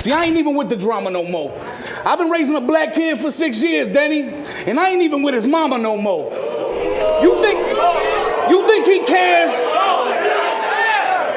See, I ain't even with the drama no more. I've been raising a black kid for 6 years, Denny, and I ain't even with his mama no more. You think he cares?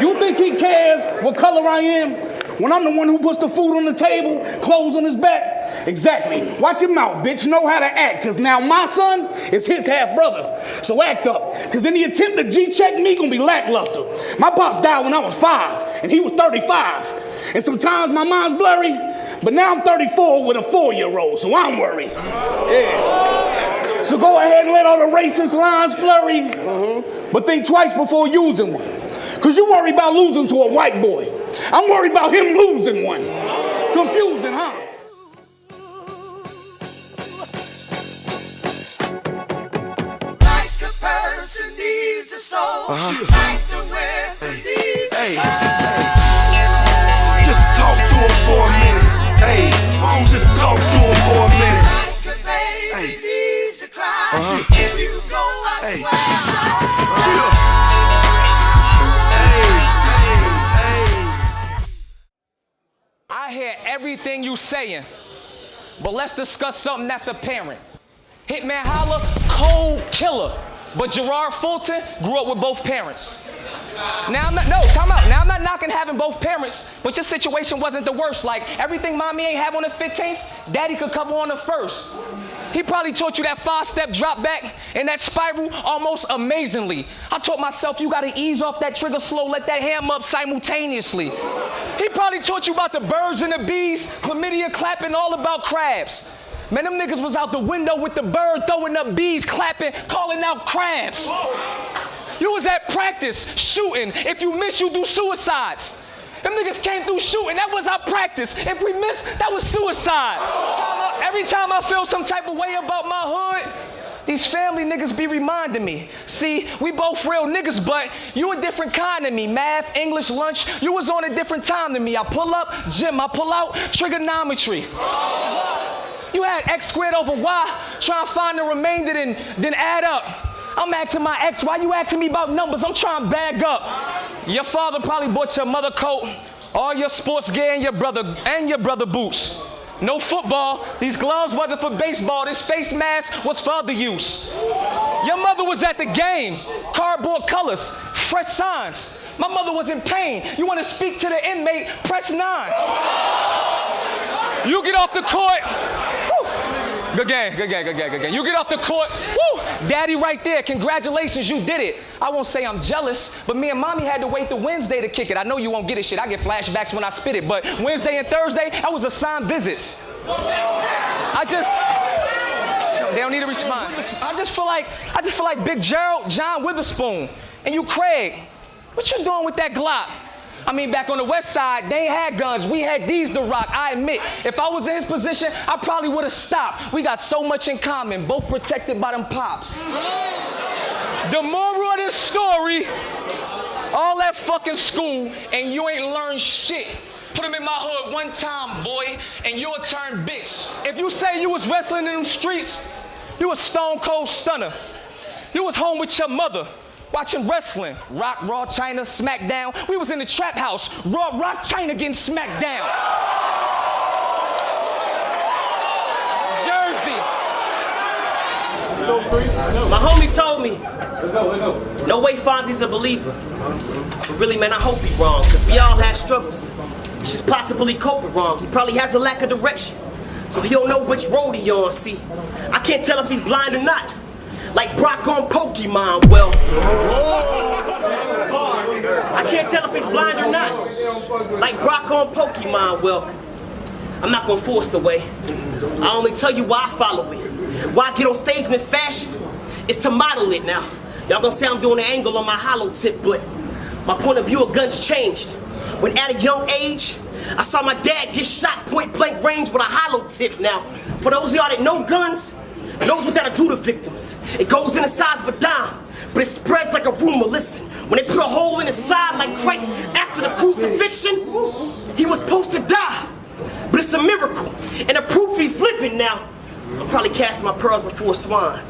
You think he cares what color I am when I'm the one who puts the food on the table, clothes on his back? Exactly. Watch your mouth, bitch. Know how to act, because now my son is his half-brother. So act up, because any attempt to G-check me gonna be lackluster. My pops died when I was 5, and he was 35. And sometimes my mind's blurry, but now I'm 34 with a 4-year-old, so I'm worried. Yeah. So go ahead and let all the racist lines flurry, but think twice before using one. Because you worry about losing to a white boy. I'm worried about him losing one. Confusing, huh? Like a person needs a soul, like the winter needs a soul. Just talk to him for a minute. Hey, just talk to him for a minute. Like a baby needs a cry. If you go, I swear. Chill. I hear everything you saying, but let's discuss something that's apparent. Hitman Holla, cold killer, but Gerard Fulton grew up with both parents. Now I'm not, no, time out. Now I'm not knocking having both parents, but your situation wasn't the worst. Like everything mommy ain't have on the 15th, daddy could cover on the 1st. He probably taught you that 5-step drop back and that spiral almost amazingly. I taught myself you gotta ease off that trigger slow, let that ham up simultaneously. He probably taught you about the birds and the bees, chlamydia clapping, all about crabs. Man, them niggas was out the window with the bird throwing up bees, clapping, calling out crabs. You was at practice, shooting. If you miss, you do suicides. Them niggas came through shooting, that was our practice. If we missed, that was suicide. Every time I feel some type of way about my hood, these family niggas be reminding me. See, we both real niggas, but you a different kind of me. Math, English, lunch, you was on a different time than me. I pull up, gym, I pull out, trigonometry. You had x squared over y, try to find the remainder, then add up. I'm asking my ex, why you asking me about numbers? I'm trying to bag up. Your father probably bought your mother coat, all your sports gear, and your brother boots. No football, these gloves wasn't for baseball, this face mask was for other use. Your mother was at the game, cardboard colors, fresh signs. My mother was in pain. You want to speak to the inmate, press 9. You get off the court. Woo. Good game. You get off the court. Woo. Daddy right there. Congratulations, you did it. I won't say I'm jealous, but me and mommy had to wait till Wednesday to kick it. I know you won't get it shit. I get flashbacks when I spit it, but Wednesday and Thursday, I was assigned visits. They don't need to respond. I just feel like Big Gerald, John Witherspoon, and you, Craig. What you doing with that Glock? I mean, back on the west side, they ain't had guns. We had these to rock, I admit. If I was in his position, I probably would have stopped. We got so much in common, both protected by them pops. The moral of this story, all that fucking school, and you ain't learned shit. Put him in my hood one time, boy, and your turn, bitch. If you say you was wrestling in them streets, you a stone cold stunner. You was home with your mother, watching wrestling. Rock, Raw, China, SmackDown. We was in the trap house. Raw, Rock, China getting smacked down. Jersey. My homie told me, no way Fonzie's a believer. But really, man, I hope he's wrong, because we all have struggles. He's just possibly coping wrong. He probably has a lack of direction, so he don't know which road he on. See, I can't tell if he's blind or not. Like Brock on Pokemon, well. I can't tell if he's blind or not. Like Brock on Pokemon, well. I'm not gonna force the way. I only tell you why I follow it. Why I get on stage in this fashion is to model it now. Y'all gonna say I'm doing an angle on my hollow tip, but my point of view of guns changed. When at a young age, I saw my dad get shot point blank range with a hollow tip. Now, for those of y'all that know guns, knows what that'll do to victims. It goes in the size of a dime, but it spreads like a rumor. Listen, when they put a hole in his side like Christ after the crucifixion, he was supposed to die. But it's a miracle, and the proof he's living now. I'm probably casting my pearls before swine.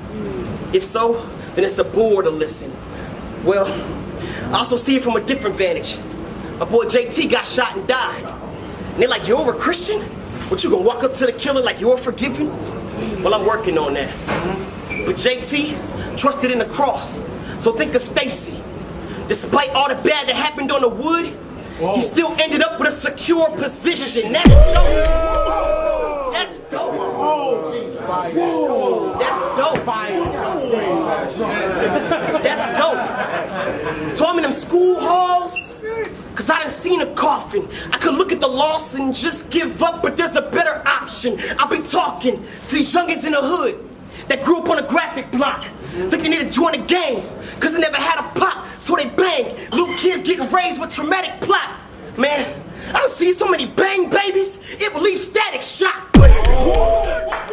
If so, then it's a bore to listen. Well, I also see it from a different vantage. My boy JT got shot and died. And they're like, you're a Christian? What, you gonna walk up to the killer like you're forgiven? Well, I'm working on that. But JT trusted in the cross. So think of Stacy. Despite all the bad that happened on the wood, he still ended up with a secure position. That's dope. That's dope. That's dope. That's dope. So I'm in them school halls, cause I done seen a coffin. I could look at the loss and just give up, but there's a better option. I'll be talking to these youngins in the hood that grew up on a graphic block, think they need to join a gang, cause they never had a pop, so they bang. Little kids getting raised with traumatic plot. Man, I done seen so many bang babies, it relieves static shock. But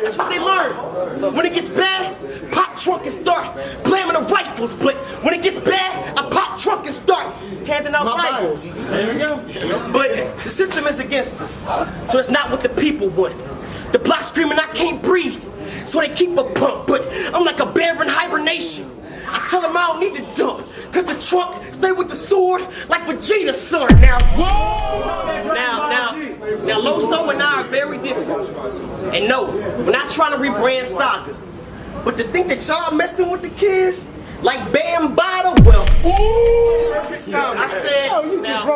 that's what they learn. When it gets bad, pop trunk and start blaming the rifles. But when it gets bad, I pop trunk and start handing out rifles. There we go. But the system is against us, so that's not what the people want. The block screaming I can't breathe, so they keep a pump. But I'm like a bear in hibernation. I tell them I don't need to dump, cause the trunk stay with the sword like Vegeta's son. Now LOSO and I are very different. And no, we're not trying to rebrand Saga. But to think that y'all messing with the kids like Bambada, well, I said, now,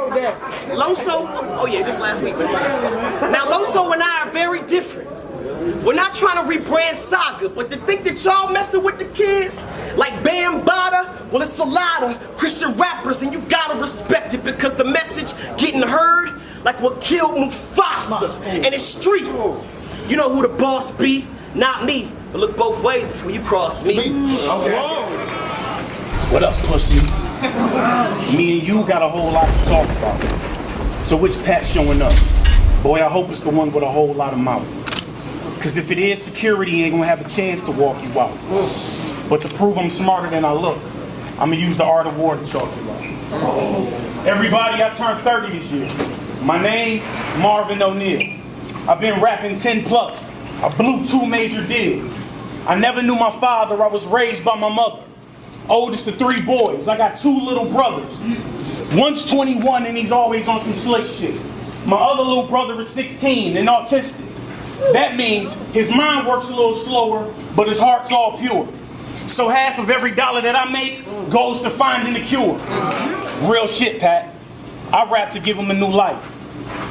LOSO, oh yeah, just last week. Now LOSO and I are very different. We're not trying to rebrand Saga, but to think that y'all messing with the kids like Bambada, well, it's a lot of Christian rappers, and you gotta respect it because the message getting heard like what killed Mufasa in the street. You know who the boss be, not me. But look both ways before you cross me. What up, pussy? Me and you got a whole lot to talk about. So which Pat's showing up? Boy, I hope it's the one with a whole lot of mouth. Cause if it is, security ain't gonna have a chance to walk you out. But to prove I'm smarter than I look, I'm gonna use the art of war to chalk you out. Everybody, I turned 30 this year. My name, Marvin O'Neal. I've been rapping 10 plus. I blew 2 major deals. I never knew my father, I was raised by my mother. Oldest of 3 boys, I got 2 little brothers. One's 21 and he's always on some slick shit. My other little brother is 16 and autistic. That means his mind works a little slower, but his heart's all pure. So half of every dollar that I make goes to finding a cure. Real shit, Pat. I rap to give him a new life.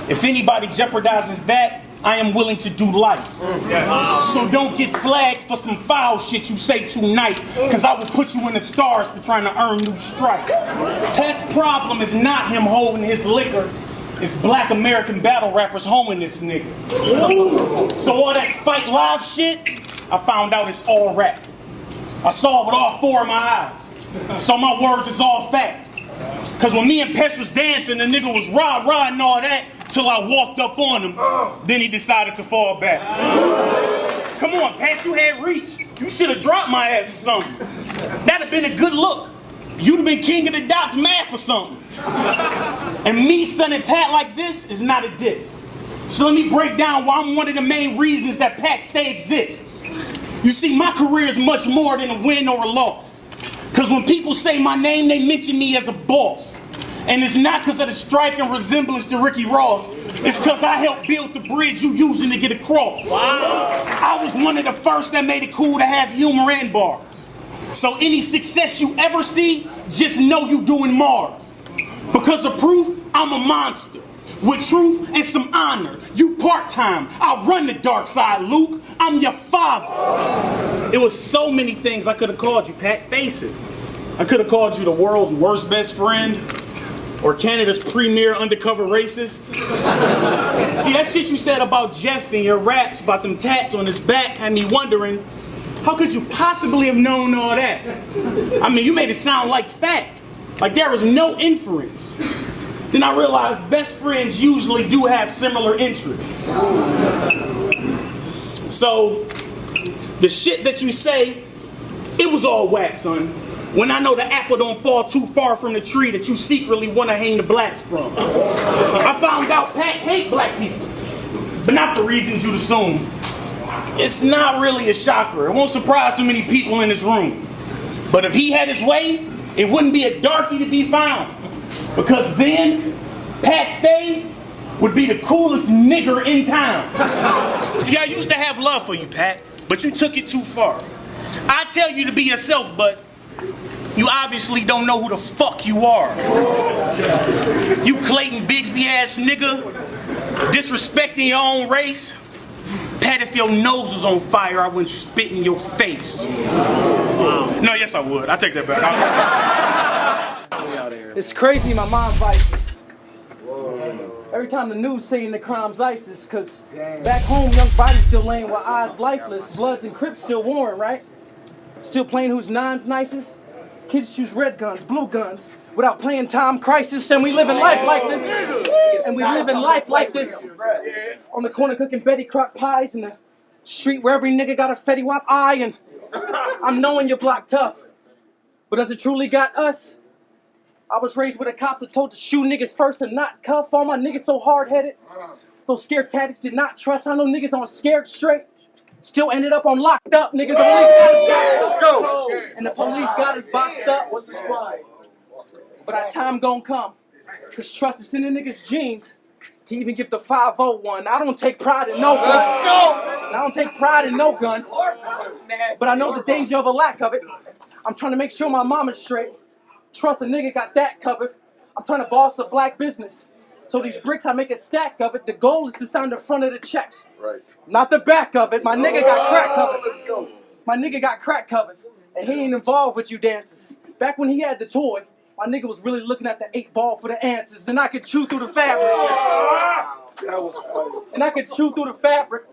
If anybody jeopardizes that, I am willing to do life. So don't get flagged for some foul shit you say tonight, cause I will put you in the stars for trying to earn new stripes. Pat's problem is not him holding his liquor. It's black American battle rappers hoeing this nigga. So all that fight live shit, I found out it's all rap. I saw it with all 4 of my eyes. So my words is all fact. Cause when me and Pest was dancing, the nigga was rah-rah and all that, till I walked up on him. Then he decided to fall back. Come on, Pat, you had reach. You should have dropped my ass or something. That'd have been a good look. You'd have been king of the dots math or something. And me sunning Pat like this is not a diss. So let me break down why I'm one of the main reasons that Pat Stay exists. You see, my career is much more than a win or a loss. Cause when people say my name, they mention me as a boss. And it's not because of the striking resemblance to Ricky Ross. It's because I helped build the bridge you using to get across. Wow. I was one of the first that made it cool to have humor and bars. So any success you ever see, just know you doing MARV. Because of proof, I'm a monster. With truth and some honor. You part-time. I run the dark side, Luke. I'm your father. It was so many things I could have called you, Pat. Face it. I could have called you the world's worst best friend. Or Canada's premier undercover racist. See, that shit you said about Jeff and your raps about them tats on his back had me wondering, how could you possibly have known all that? I mean, you made it sound like fact. Like there was no inference. Then I realized best friends usually do have similar interests. So, the shit that you say, it was all whack, son. When I know the apple don't fall too far from the tree that you secretly want to hang the blacks from. I found out Pat hate black people, but not for reasons you'd assume. It's not really a shocker. It won't surprise too many people in this room. But if he had his way, it wouldn't be a darky to be found. Because then, Pat Stay would be the coolest nigger in town. See, I used to have love for you, Pat, but you took it too far. I tell you to be yourself, but you obviously don't know who the fuck you are. You Clayton Bigsby ass nigga, disrespecting your own race. Pat, if your nose was on fire, I wouldn't spit in your face. No, yes I would. I take that back. It's crazy my mom vices. Every time the news saying the crime's ISIS, cause back home young bodies still laying with eyes lifeless, Bloods and Crips still warring, right? Still playing who's nine's nicest? Kids choose red guns, blue guns, without playing Time Crisis, and we living life like this. And we living life like this. On the corner cooking Betty Crock pies in the street where every nigga got a Fetty Wap eye, and I'm knowing your block tough. But does it truly got us? I was raised with the cops that told to shoot niggas first and not cuff. All my niggas so hard-headed. Those scared tactics did not trust. I know niggas on scared straight. Still ended up on locked up. Niggas let's go. And the police got us boxed up. What's the SWAVE? But our time gon' come. Cause trust is in the niggas' genes to even give the 501. I don't take pride in no gun. Let's go. I don't take pride in no gun. But I know the danger of a lack of it. I'm trying to make sure my mama's straight. Trust a nigga got that covered. I'm trying to boss a black business. So these bricks, I make a stack of it. The goal is to sign the front of the checks. Right. Not the back of it. My nigga got crack covered. Let's go. My nigga got crack covered. And he ain't involved with you dancers. Back when he had the toy, my nigga was really looking at the 8-ball for the answers. And I could chew through the fabric. That was funny. And I could chew through the fabric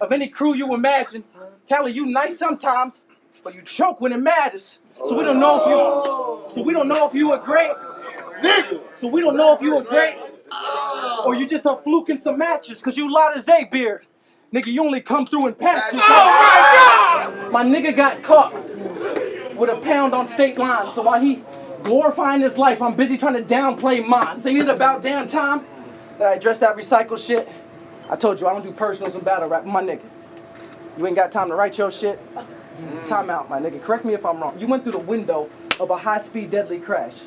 of any crew you imagine. Cali, you nice sometimes, but you choke when it matters. So we don't know if you were great. So we don't know if you were great. Or you just a fluke in some matches, cause you lied as a beard. Nigga, you only come through in patches. My nigga got caught with a pound on state line. So while he glorifying his life, I'm busy trying to downplay mine. Ain't it about damn time that I address that recycle shit? I told you I don't do personals and battle rap, my nigga. You ain't got time to write your shit? Time out, my nigga. Correct me if I'm wrong. You went through the window of a high-speed deadly crash.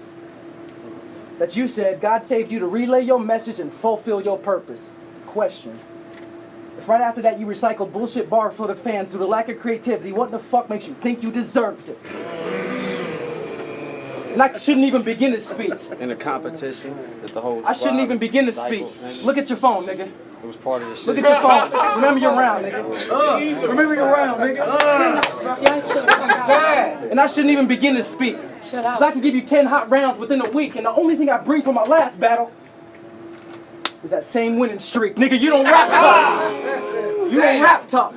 That you said God saved you to relay your message and fulfill your purpose. Question. If right after that you recycled bullshit bar for the fans due to lack of creativity, what the fuck makes you think you deserved it? And I shouldn't even begin to speak. In a competition, that the whole I shouldn't even begin to speak. Look at your phone, nigga. It was part of the shit. Look at your phone. Remember your round, nigga. Remember your round, nigga. And I shouldn't even begin to speak. Because I can give you 10 hot rounds within a week, and the only thing I bring from my last battle is that same winning streak. Nigga, you don't rap tough. You don't rap tough.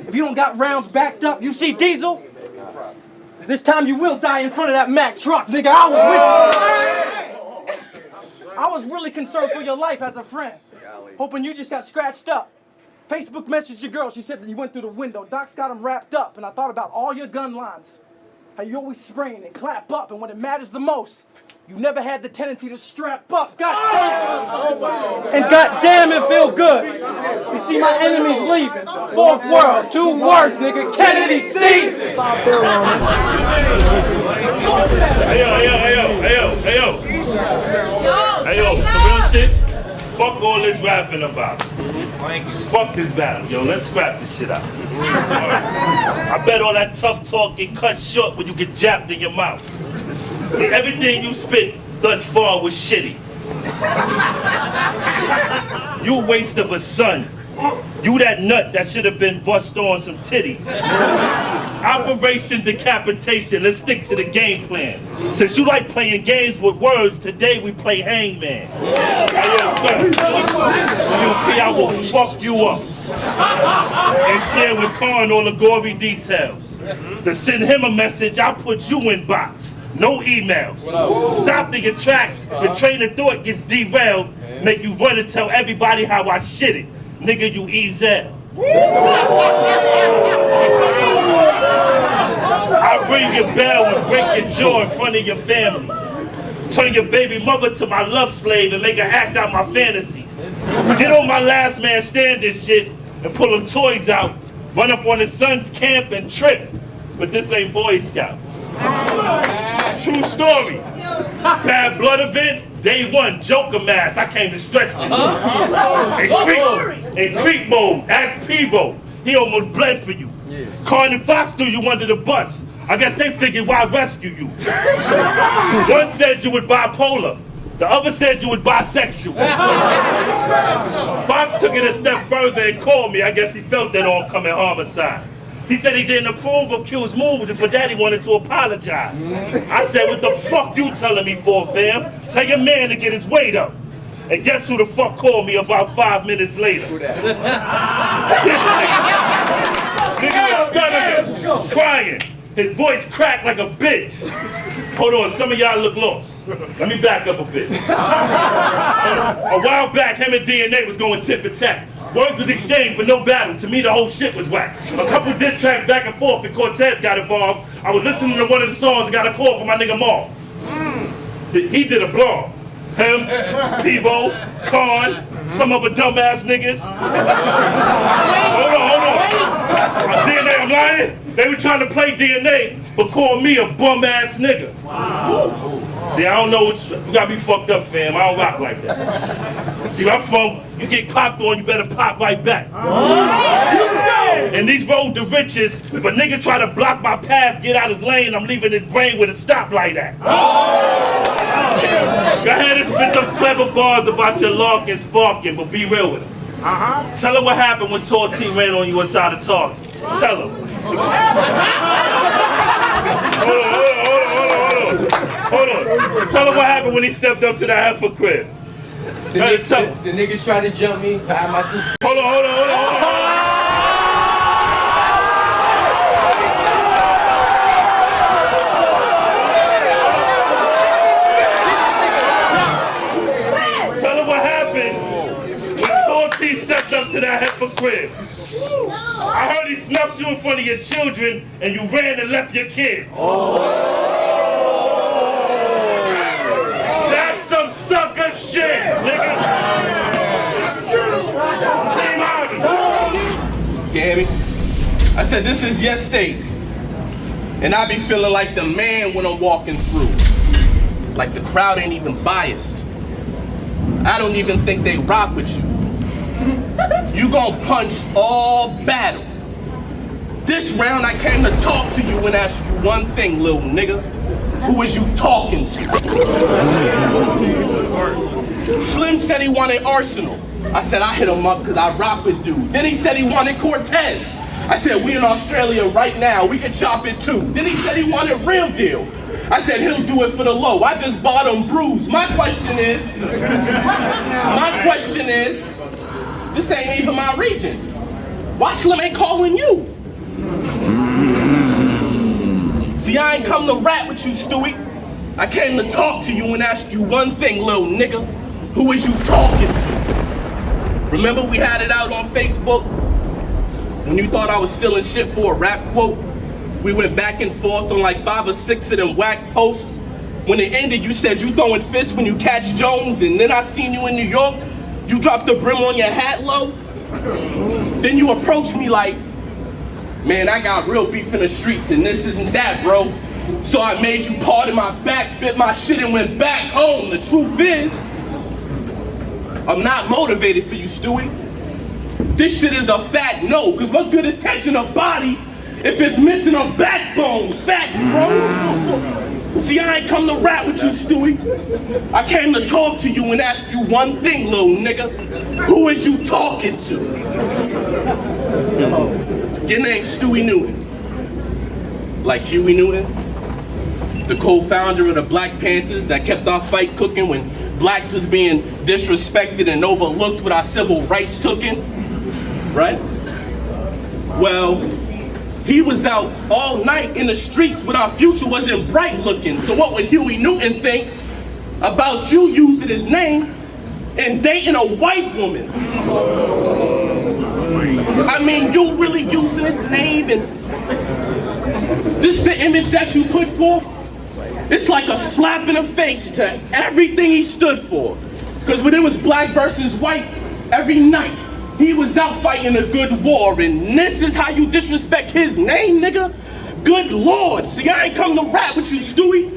If you don't got rounds backed up, you see Diesel? This time you will die in front of that Mack truck, nigga. I was with you. I was really concerned for your life as a friend. Hoping you just got scratched up. Facebook messaged your girl. She said that you went through the window. Doc's got him wrapped up. And I thought about all your gun lines. How you always spraying and clap up. And when it matters the most, you never had the tendency to strap up. God and goddamn it feel good. You see my enemies leaving. Fourth world. 2 words, nigga. Kennedy season. Hey yo, some real shit? Fuck all this rapping about. Fuck this battle, yo. Let's scrap this shit out. I bet all that tough talk get cut short when you get jabbed in your mouth. See, everything you spit thus far was shitty. You a waste of a son. You that nut that should have been bust on some titties. Operation Decapitation, let's stick to the game plan. Since you like playing games with words, today we play hangman. Hey, yo, son, I will fuck you up. And share with Khan all the gory details. To send him a message, I'll put you in box. No emails. Stop in your tracks, your train of thought gets derailed. Make you run and tell everybody how I shit it. Nigga, you EZL. I ring your bell and break your jaw in front of your family. Turn your baby mother to my love slave and make her act out my fantasies. Get on my last man standing shit and pull them toys out. Run up on his son's camp and trip. But this ain't Boy Scouts. True story. Bad blood event. Day one, Joker mask, I came to stretch them. In creep mode, ask Peebo, he almost bled for you. Carn and Fox threw you under the bus. I guess they figured why rescue you. One said you were bipolar. The other said you was bisexual. Fox took it a step further and called me. I guess he felt that oncoming homicide. He said he didn't approve of Q's moves and for that he wanted to apologize. I said, what the fuck you telling me for, fam? Tell your man to get his weight up. And guess who the fuck called me about 5 minutes later? Nigga was stuttering, crying. His voice cracked like a bitch. Hold on, some of y'all look lost. Let me back up a bit. A while back, him and DNA was going tit for tat. Words was exchanged, but no battle. To me, the whole shit was whack. A couple diss tracks back and forth, and Cortez got involved. I was listening to one of the songs and got a call from my nigga MARV. He did a blog. Him, Peebo, Carn, some other dumbass niggas. Hold on. DNA, I'm lying? They were trying to play DNA, but call me a bum-ass nigga. See, I don't know what you gotta be fucked up, fam. I don't rock like that. See, where I'm from, you get popped on, you better pop right back. And these road to riches, if a nigga try to block my path, get out his lane, I'm leaving his brain with a stoplight at. Go ahead and spit them clever bars about your lark and sparking, but be real with him. Tell her what happened when Tall T ran on you inside the Target. Tell her. Hold on. Tell her what happened when he stepped up to the heifer crib. The niggas tried to jump me. Hold on. Tell her what happened when Tall T stepped up to that heifer crib. I heard he snuffed you in front of your children and you ran and left your kids. That's some sucker shit, nigga. Gabby, I said this is your state. And I be feeling like the man when I'm walking through. Like the crowd ain't even biased. I don't even think they rock with you. You gon' punch all battle. This round I came to talk to you and ask you one thing, little nigga. Who is you talking to? Slim said he wanted Arsenal. I said I hit him up because I rock with dude. Then he said he wanted Cortez. I said we in Australia right now, we can chop it too. Then he said he wanted Real Deal. I said he'll do it for the low. I just bought him Bruise. My question is, this ain't even my region. Why Slim ain't calling you? See, I ain't come to rap with you, Stewie. I came to talk to you and ask you one thing, little nigga. Who is you talking to? Remember we had it out on Facebook? When you thought I was stealing shit for a rap quote? We went back and forth on like 5 or 6 of them whack posts. When it ended, you said you throwing fists when you catch Jones, and then I seen you in New York. You dropped the brim on your hat low. Then you approached me like, man, I got real beef in the streets and this isn't that, bro. So I made you part of my back, spit my shit and went back home. The truth is, I'm not motivated for you, Stewie. This shit is a fat no, because what good is catching a body if it's missing a backbone? Facts, bro. See, I ain't come to rap with you, Stewie. I came to talk to you and ask you one thing, little nigga. Who is you talking to? Your name's Stewie Newton. Like Huey Newton? The co-founder of the Black Panthers that kept our fight cooking when blacks was being disrespected and overlooked with our civil rights taken, right? Well, he was out all night in the streets when our future wasn't bright looking. So what would Huey Newton think about you using his name and dating a white woman? I mean, you really using his name and this the image that you put forth? It's like a slap in the face to everything he stood for. Because when it was black versus white, every night he was out fighting a good war, and this is how you disrespect his name, nigga? Good Lord, see, I ain't come to rap with you, Stewie.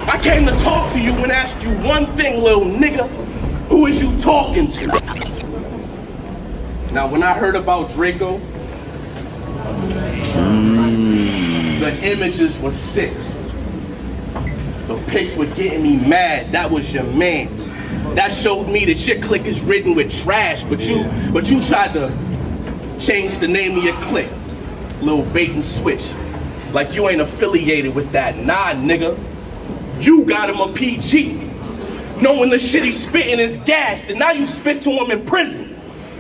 I came to talk to you and ask you one thing, little nigga. Who is you talking to? Now, when I heard about Draco, the images were sick. The pics were getting me mad. That was your man's. That showed me that your clique is ridden with trash, but you tried to change the name of your clique. Little bait and switch. Like you ain't affiliated with that. Nah, nigga. You got him a PG. Knowing the shit he spitting is gassed, and now you spit to him in prison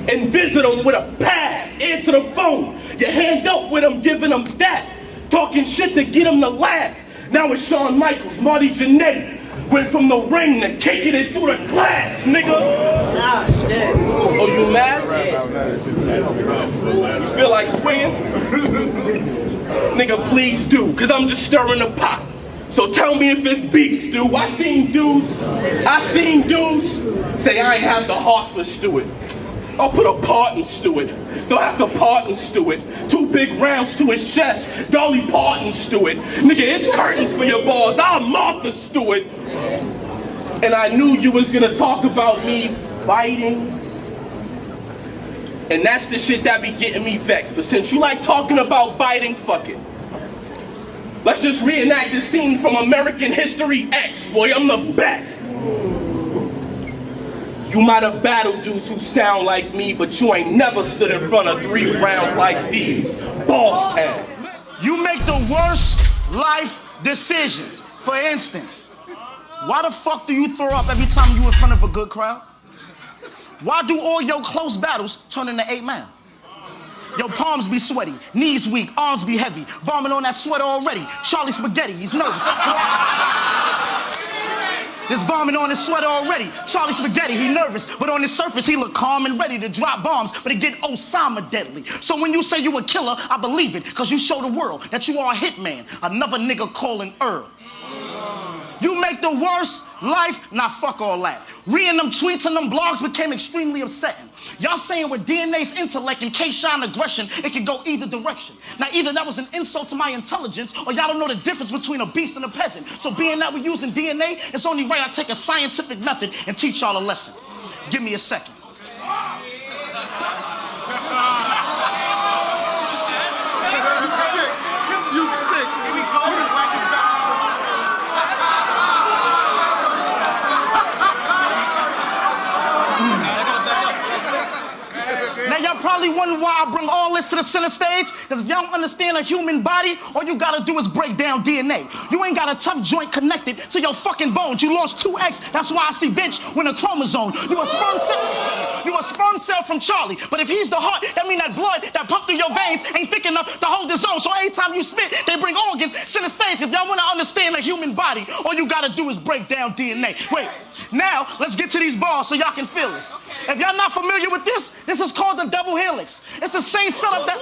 and visit him with a pass. Answer the phone. You hand up with him, giving him that. Talking shit to get him to laugh. Now it's Shawn Michaels, Marty Jannetty. Went from the ring to kicking it through the glass, nigga. Nah, shit. Oh, you mad? You feel like swinging? Nigga, please do, cause I'm just stirring the pot. So tell me if it's beef stew. I seen dudes say I ain't have the heart for Stewart. I'll put a part in Stewart. They'll have to part in Stewart. 2 big rounds to his chest. Dolly Parton Stewart. Nigga, it's curtains for your balls. I'll Martha Stewart. And I knew you was gonna talk about me biting. And that's the shit that be getting me vexed. But since you like talking about biting, fuck it. Let's just reenact this scene from American History X, boy, I'm the best. You might have battled dudes who sound like me, but you ain't never stood in front of 3 rounds like these. Boss town. You make the worst life decisions. For instance, why the fuck do you throw up every time you in front of a good crowd? Why do all your close battles turn into 8 man? Your palms be sweaty, knees weak, arms be heavy, vomit on that sweater already. Charlie Spaghetti, he's nervous. There's vomit on his sweater already. Charlie Spaghetti, he nervous, but on his surface he look calm and ready to drop bombs, but it get Osama deadly. So when you say you a killer, I believe it, cause you show the world that you are a hitman, another nigga calling Earl. You make the worst life, nah, fuck all that. Reading them tweets and them blogs became extremely upsetting. Y'all saying with DNA's intellect and K-Shine aggression, it could go either direction. Now, either that was an insult to my intelligence, or y'all don't know the difference between a beast and a peasant. So being that we're using DNA, it's only right I take a scientific method and teach y'all a lesson. Give me a second. You sick. Here we go. Now y'all probably wondering why I bring all this to the center stage, because if y'all don't understand a human body, all you gotta do is break down DNA. You ain't got a tough joint connected to your fucking bones. You lost 2 eggs, that's why I see bitch when a chromosome. You a sperm cell from Charlie, but if he's the heart, that mean that blood that pumped through your veins ain't thick enough to hold the zone. So every time you spit, they bring organs center stage. If y'all wanna understand a human body, all you gotta do is break down DNA. Wait, now let's get to these bars so y'all can feel this. If y'all not familiar with this is called the double helix. It's the same setup that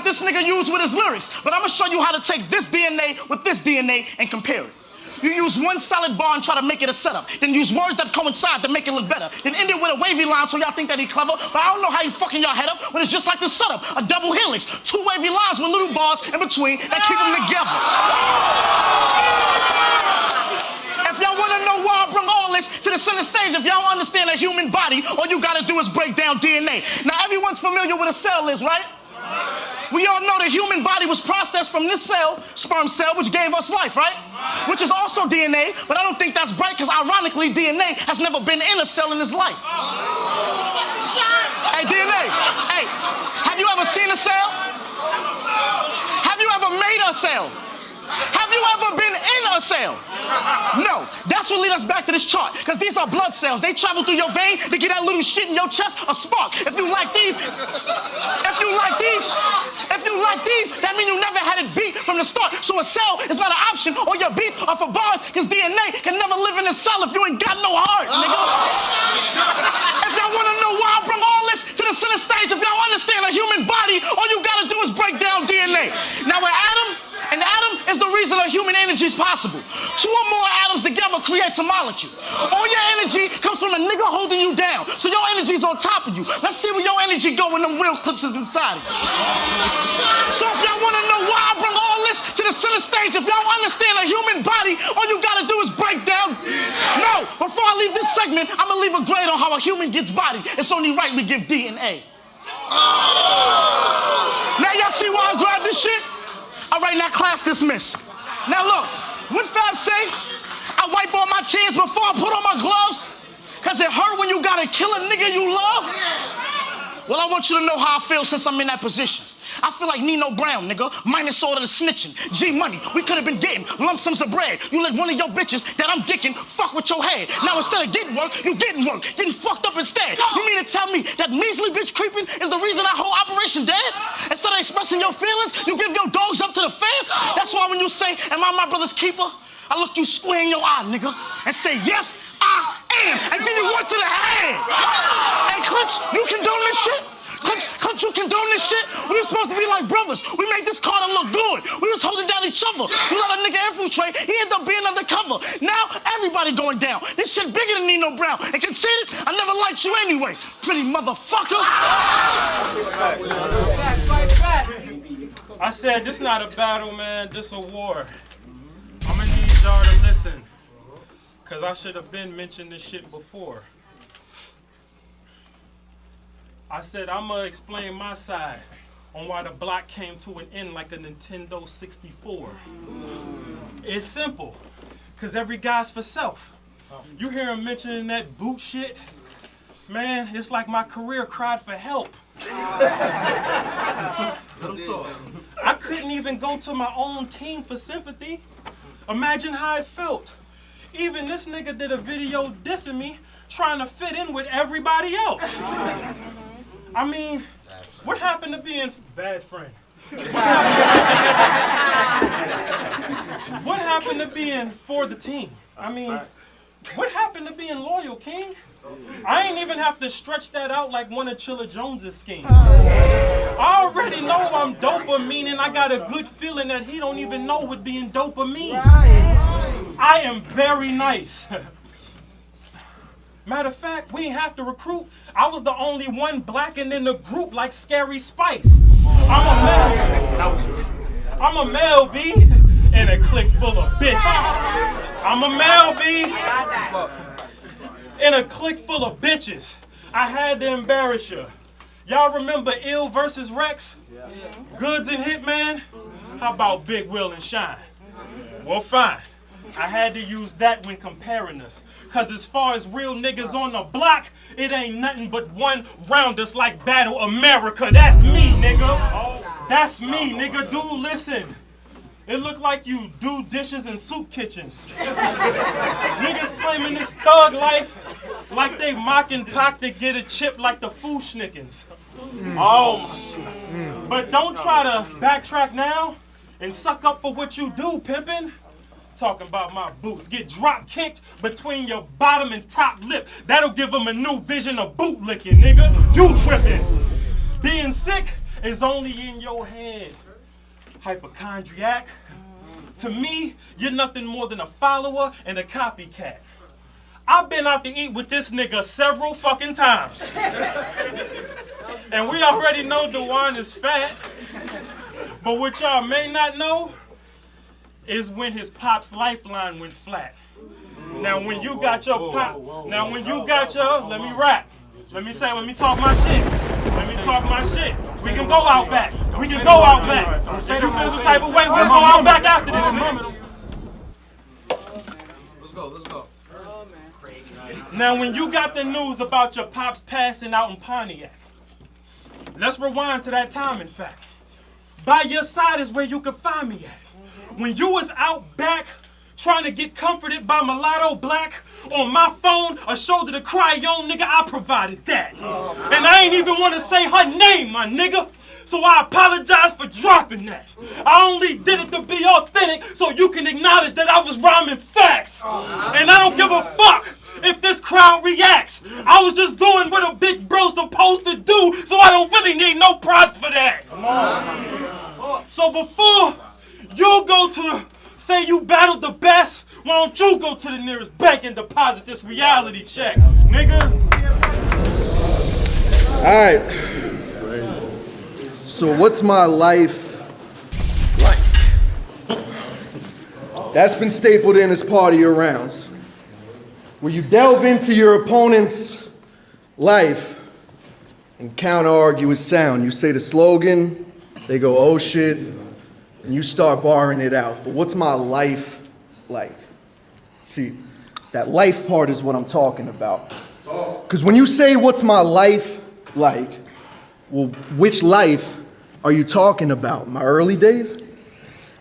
this nigga used with his lyrics. But I'm gonna show you how to take this DNA with this DNA and compare it. You use one solid bar and try to make it a setup. Then use words that coincide to make it look better. Then end it with a wavy line so y'all think that he clever. But I don't know how you fucking y'all head up when it's just like this setup. A double helix. 2 wavy lines with little bars in between that keep them together. If y'all wanna know why I bring all this to the center stage, if y'all don't understand a human body, all you gotta do is break down DNA. Now everyone's familiar with a cell is, right? We all know the human body was processed from this cell, sperm cell, which gave us life, right? Which is also DNA, but I don't think that's right, because ironically, DNA has never been in a cell in his life. Hey, DNA, hey, have you ever seen a cell? Have you ever made a cell? Have you ever been in a cell? No. That's what leads us back to this chart, because these are blood cells. They travel through your vein to get that little shit in your chest, a spark. If you like these, that means you never had it beat from the start. So a cell is not an option, or your beats are for bars, because DNA can never live in a cell if you ain't got no heart, nigga. If y'all want to know why I bring all this to the center stage, if y'all understand a human body, all you gotta do is break down DNA. Now with Adam is the reason a human energy is possible. Two or more atoms together creates a molecule. All your energy comes from a nigga holding you down. So your energy's on top of you. Let's see where your energy go when them real clips is inside of you. So if y'all want to know why I bring all this to the center stage, if y'all understand a human body, all you got to do is break down. No, before I leave this segment, I'm going to leave a grade on how a human gets body. It's only right we give DNA. Now y'all see why I grabbed this shit? All right, now class dismissed. Now look, what Fab say? I wipe all my tears before I put on my gloves? Cause it hurt when you gotta kill a nigga you love? Well, I want you to know how I feel since I'm in that position. I feel like Nino Brown, nigga, minus all of the snitching. G-Money, we could have been getting lump sums of bread. You let one of your bitches that I'm dicking fuck with your head. Now instead of getting work, you getting work, getting fucked up instead. You mean to tell me that measly bitch creeping is the reason that whole operation dead? Instead of expressing your feelings, you give your dogs up to the fans? That's why when you say, am I my brother's keeper? I look you square in your eye, nigga, and say, yes, I am, and give you one to the head. Hey, Clips, you condone this shit? Clips, you condone this shit? We were supposed to be like brothers. We made this Carter look good. We was holding down each other. You let a nigga infiltrate, he ended up being undercover. Now, everybody going down. This shit bigger than Nino Brown. And conceded, I never liked you anyway, pretty motherfucker. I said, this not a battle, man. This a war. I'm gonna need y'all to listen. Cause I should have been mentioned this shit before. I said, I'm gonna explain my side on why the block came to an end like a Nintendo 64. It's simple, cause every guy's for self. You hear him mentioning that boot shit, man, it's like my career cried for help. I couldn't even go to my own team for sympathy. Imagine how it felt. Even this nigga did a video dissing me, trying to fit in with everybody else. I mean, what happened to being bad friend? What happened to being for the team? I mean, what happened to being loyal, King? I ain't even have to stretch that out like one of Chilla Jones's schemes. I already know I'm dopamine, and I got a good feeling that he don't even know what being dopamine. I am very nice. Matter of fact, we ain't have to recruit. I was the only one blacking in the group like Scary Spice. I'm a male, B, in a clique full of bitches. I'm a male, B, in a clique full of bitches. I had to embarrass you. Y'all remember Ill versus Rex? Goods and Hitman? How about Big Will and Shine? Well, fine. I had to use that when comparing us. Cause as far as real niggas on the block, it ain't nothing but one round that's like Battle America. That's me, nigga. That's me, nigga. Dude, listen. It look like you do dishes in soup kitchens. Niggas claiming this thug life like they mocking Pac to get a chip like the Fushnickens. Oh, but don't try to backtrack now and suck up for what you do, pimpin'. Talking about my boots. Get drop kicked between your bottom and top lip. That'll give them a new vision of boot licking, nigga. You tripping. Being sick is only in your head. Hypochondriac. To me, you're nothing more than a follower and a copycat. I've been out to eat with this nigga several fucking times. And we already know Dewan is fat. But what y'all may not know is when his pop's lifeline went flat. Now when you got your pop, let me rap. Let me talk my shit. We can go out back. If you feel some type of way, we'll go out back after this. Let's go. Now when you got the news about your pops passing out in Pontiac, let's rewind to that time, in fact. By your side is where you could find me at. When you was out back trying to get comforted by Mulatto Black, on my phone, a shoulder to cry on, nigga, I provided that. And I ain't even want to say her name, my nigga. So I apologize for dropping that. I only did it to be authentic so you can acknowledge that I was rhyming facts. And I don't give a fuck if this crowd reacts. I was just doing what a big bro supposed to do, so I don't really need no props for that. So before you go to the say you battled the best? Why don't you go to the nearest bank and deposit this reality check, nigga? All right. So what's my life like? That's been stapled in as part of your rounds. Where you delve into your opponent's life and counter-argue with sound. You say the slogan, they go, oh shit, and you start barring it out. But what's my life like? See, that life part is what I'm talking about. Because when you say, what's my life like, well, which life are you talking about? My early days?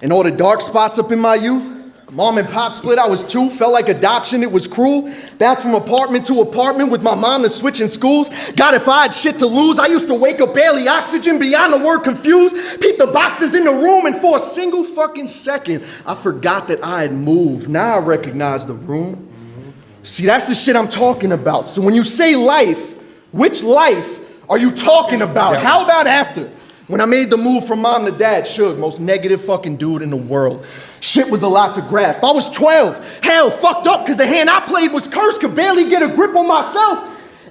And all the dark spots up in my youth? Mom and pop split, I was 2, felt like adoption, it was cruel. Bounced from apartment to apartment with my mom to switching schools. God, if I had shit to lose, I used to wake up barely oxygen, beyond the word confused. Peep the boxes in the room, and for a single fucking second, I forgot that I had moved. Now I recognize the room. See, that's the shit I'm talking about. So when you say life, which life are you talking about? How about after? When I made the move from mom to dad, Suge, most negative fucking dude in the world. Shit was a lot to grasp. I was 12. Hell, fucked up because the hand I played was cursed, could barely get a grip on myself.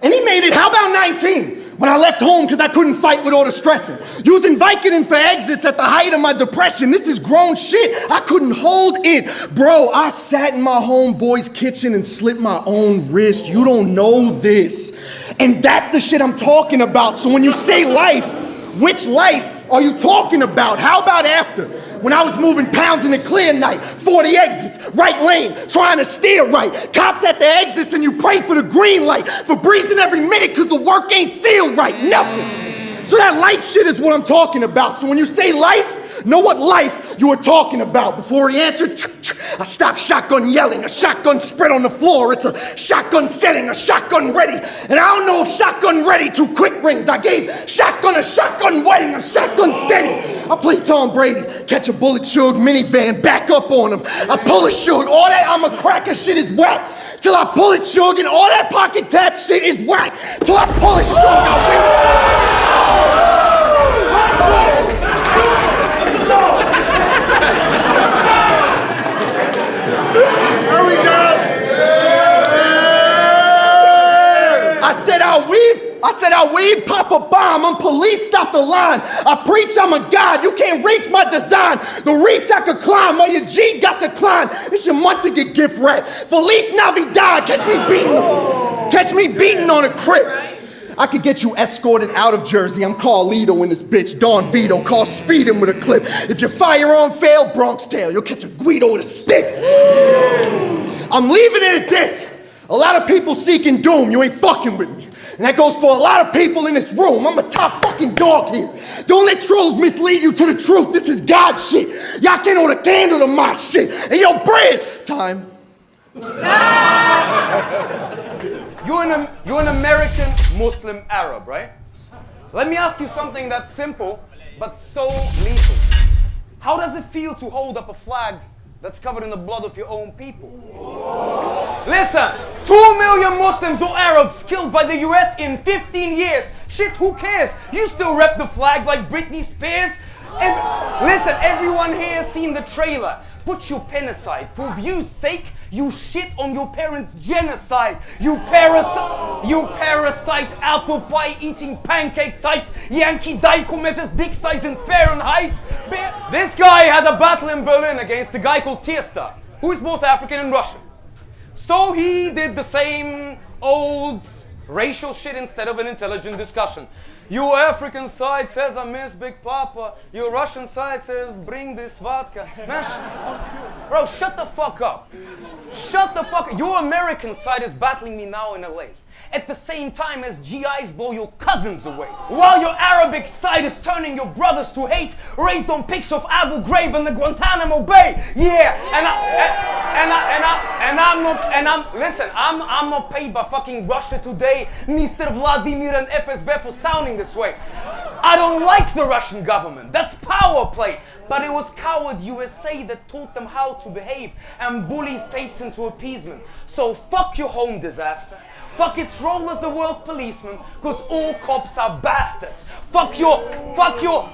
And he made it, how about 19? When I left home because I couldn't fight with all the stressing. Using Vicodin for exits at the height of my depression. This is grown shit. I couldn't hold it. Bro, I sat in my homeboy's kitchen and slit my own wrist. You don't know this. And that's the shit I'm talking about. So when you say life, which life are you talking about? How about after? When I was moving pounds in a clear night, 40 exits, right lane, trying to steer right. Cops at the exits and you pray for the green light. For breezing every minute cause the work ain't sealed right, nothing. So that life shit is what I'm talking about. So when you say life, know what life you were talking about. Before he answered, I stopped shotgun yelling, a shotgun spread on the floor. It's a shotgun setting, a shotgun ready. And I don't know if shotgun ready, 2 quick rings. I gave shotgun a shotgun wedding, a shotgun steady. I play Tom Brady, catch a bullet Suge minivan, back up on him. I pull a Suge, all that I'm a cracker shit is whack. Till I pull it Suge and all that pocket tap shit is whack. Till I pull it Suge, I win. Here we go. I said I'll weave, pop a bomb. I'm police, stop the line. I preach, I'm a god. You can't reach my design. The reach I could climb while your G got to climb. It's your month to get gift wrapped. Feliz Navidad, catch me beating on a crib. I could get you escorted out of Jersey. I'm Carlito in this bitch. Don Vito, call speeding with a clip. If your firearm fail, Bronx tail, you'll catch a Guido with a stick. I'm leaving it at this. A lot of people seeking doom. You ain't fucking with me. And that goes for a lot of people in this room. I'm a top fucking dog here. Don't let trolls mislead you to the truth. This is God shit. Y'all can't hold a candle to my shit. And yo, Briz, time. You're an American Muslim Arab, right? Let me ask you something that's simple, but so lethal. How does it feel to hold up a flag that's covered in the blood of your own people? Listen, 2 million Muslims or Arabs killed by the US in 15 years. Shit, who cares? You still rep the flag like Britney Spears? Listen, everyone here has seen the trailer. Put your pen aside. For view's sake, you shit on your parents' genocide. You parasite, apple pie eating pancake type. Yankee Daiko measures dick size in Fahrenheit. This guy had a battle in Berlin against a guy called Tiesta, who is both African and Russian. So he did the same old racial shit instead of an intelligent discussion. Your African side says I miss Big Papa. Your Russian side says bring this vodka. Man, bro, shut the fuck up. Shut the fuck up. Your American side is battling me now in LA. At the same time as GIs blow your cousins away. While your Arabic side is turning your brothers to hate, raised on pics of Abu Ghraib and the Guantanamo Bay. Yeah, I'm not paid by fucking Russia Today, Mr. Vladimir and FSB for sounding this way. I don't like the Russian government. That's power play. But it was coward USA that taught them how to behave and bully states into appeasement. So fuck your home disaster. Fuck its role as the world policeman, cause all cops are bastards. Fuck your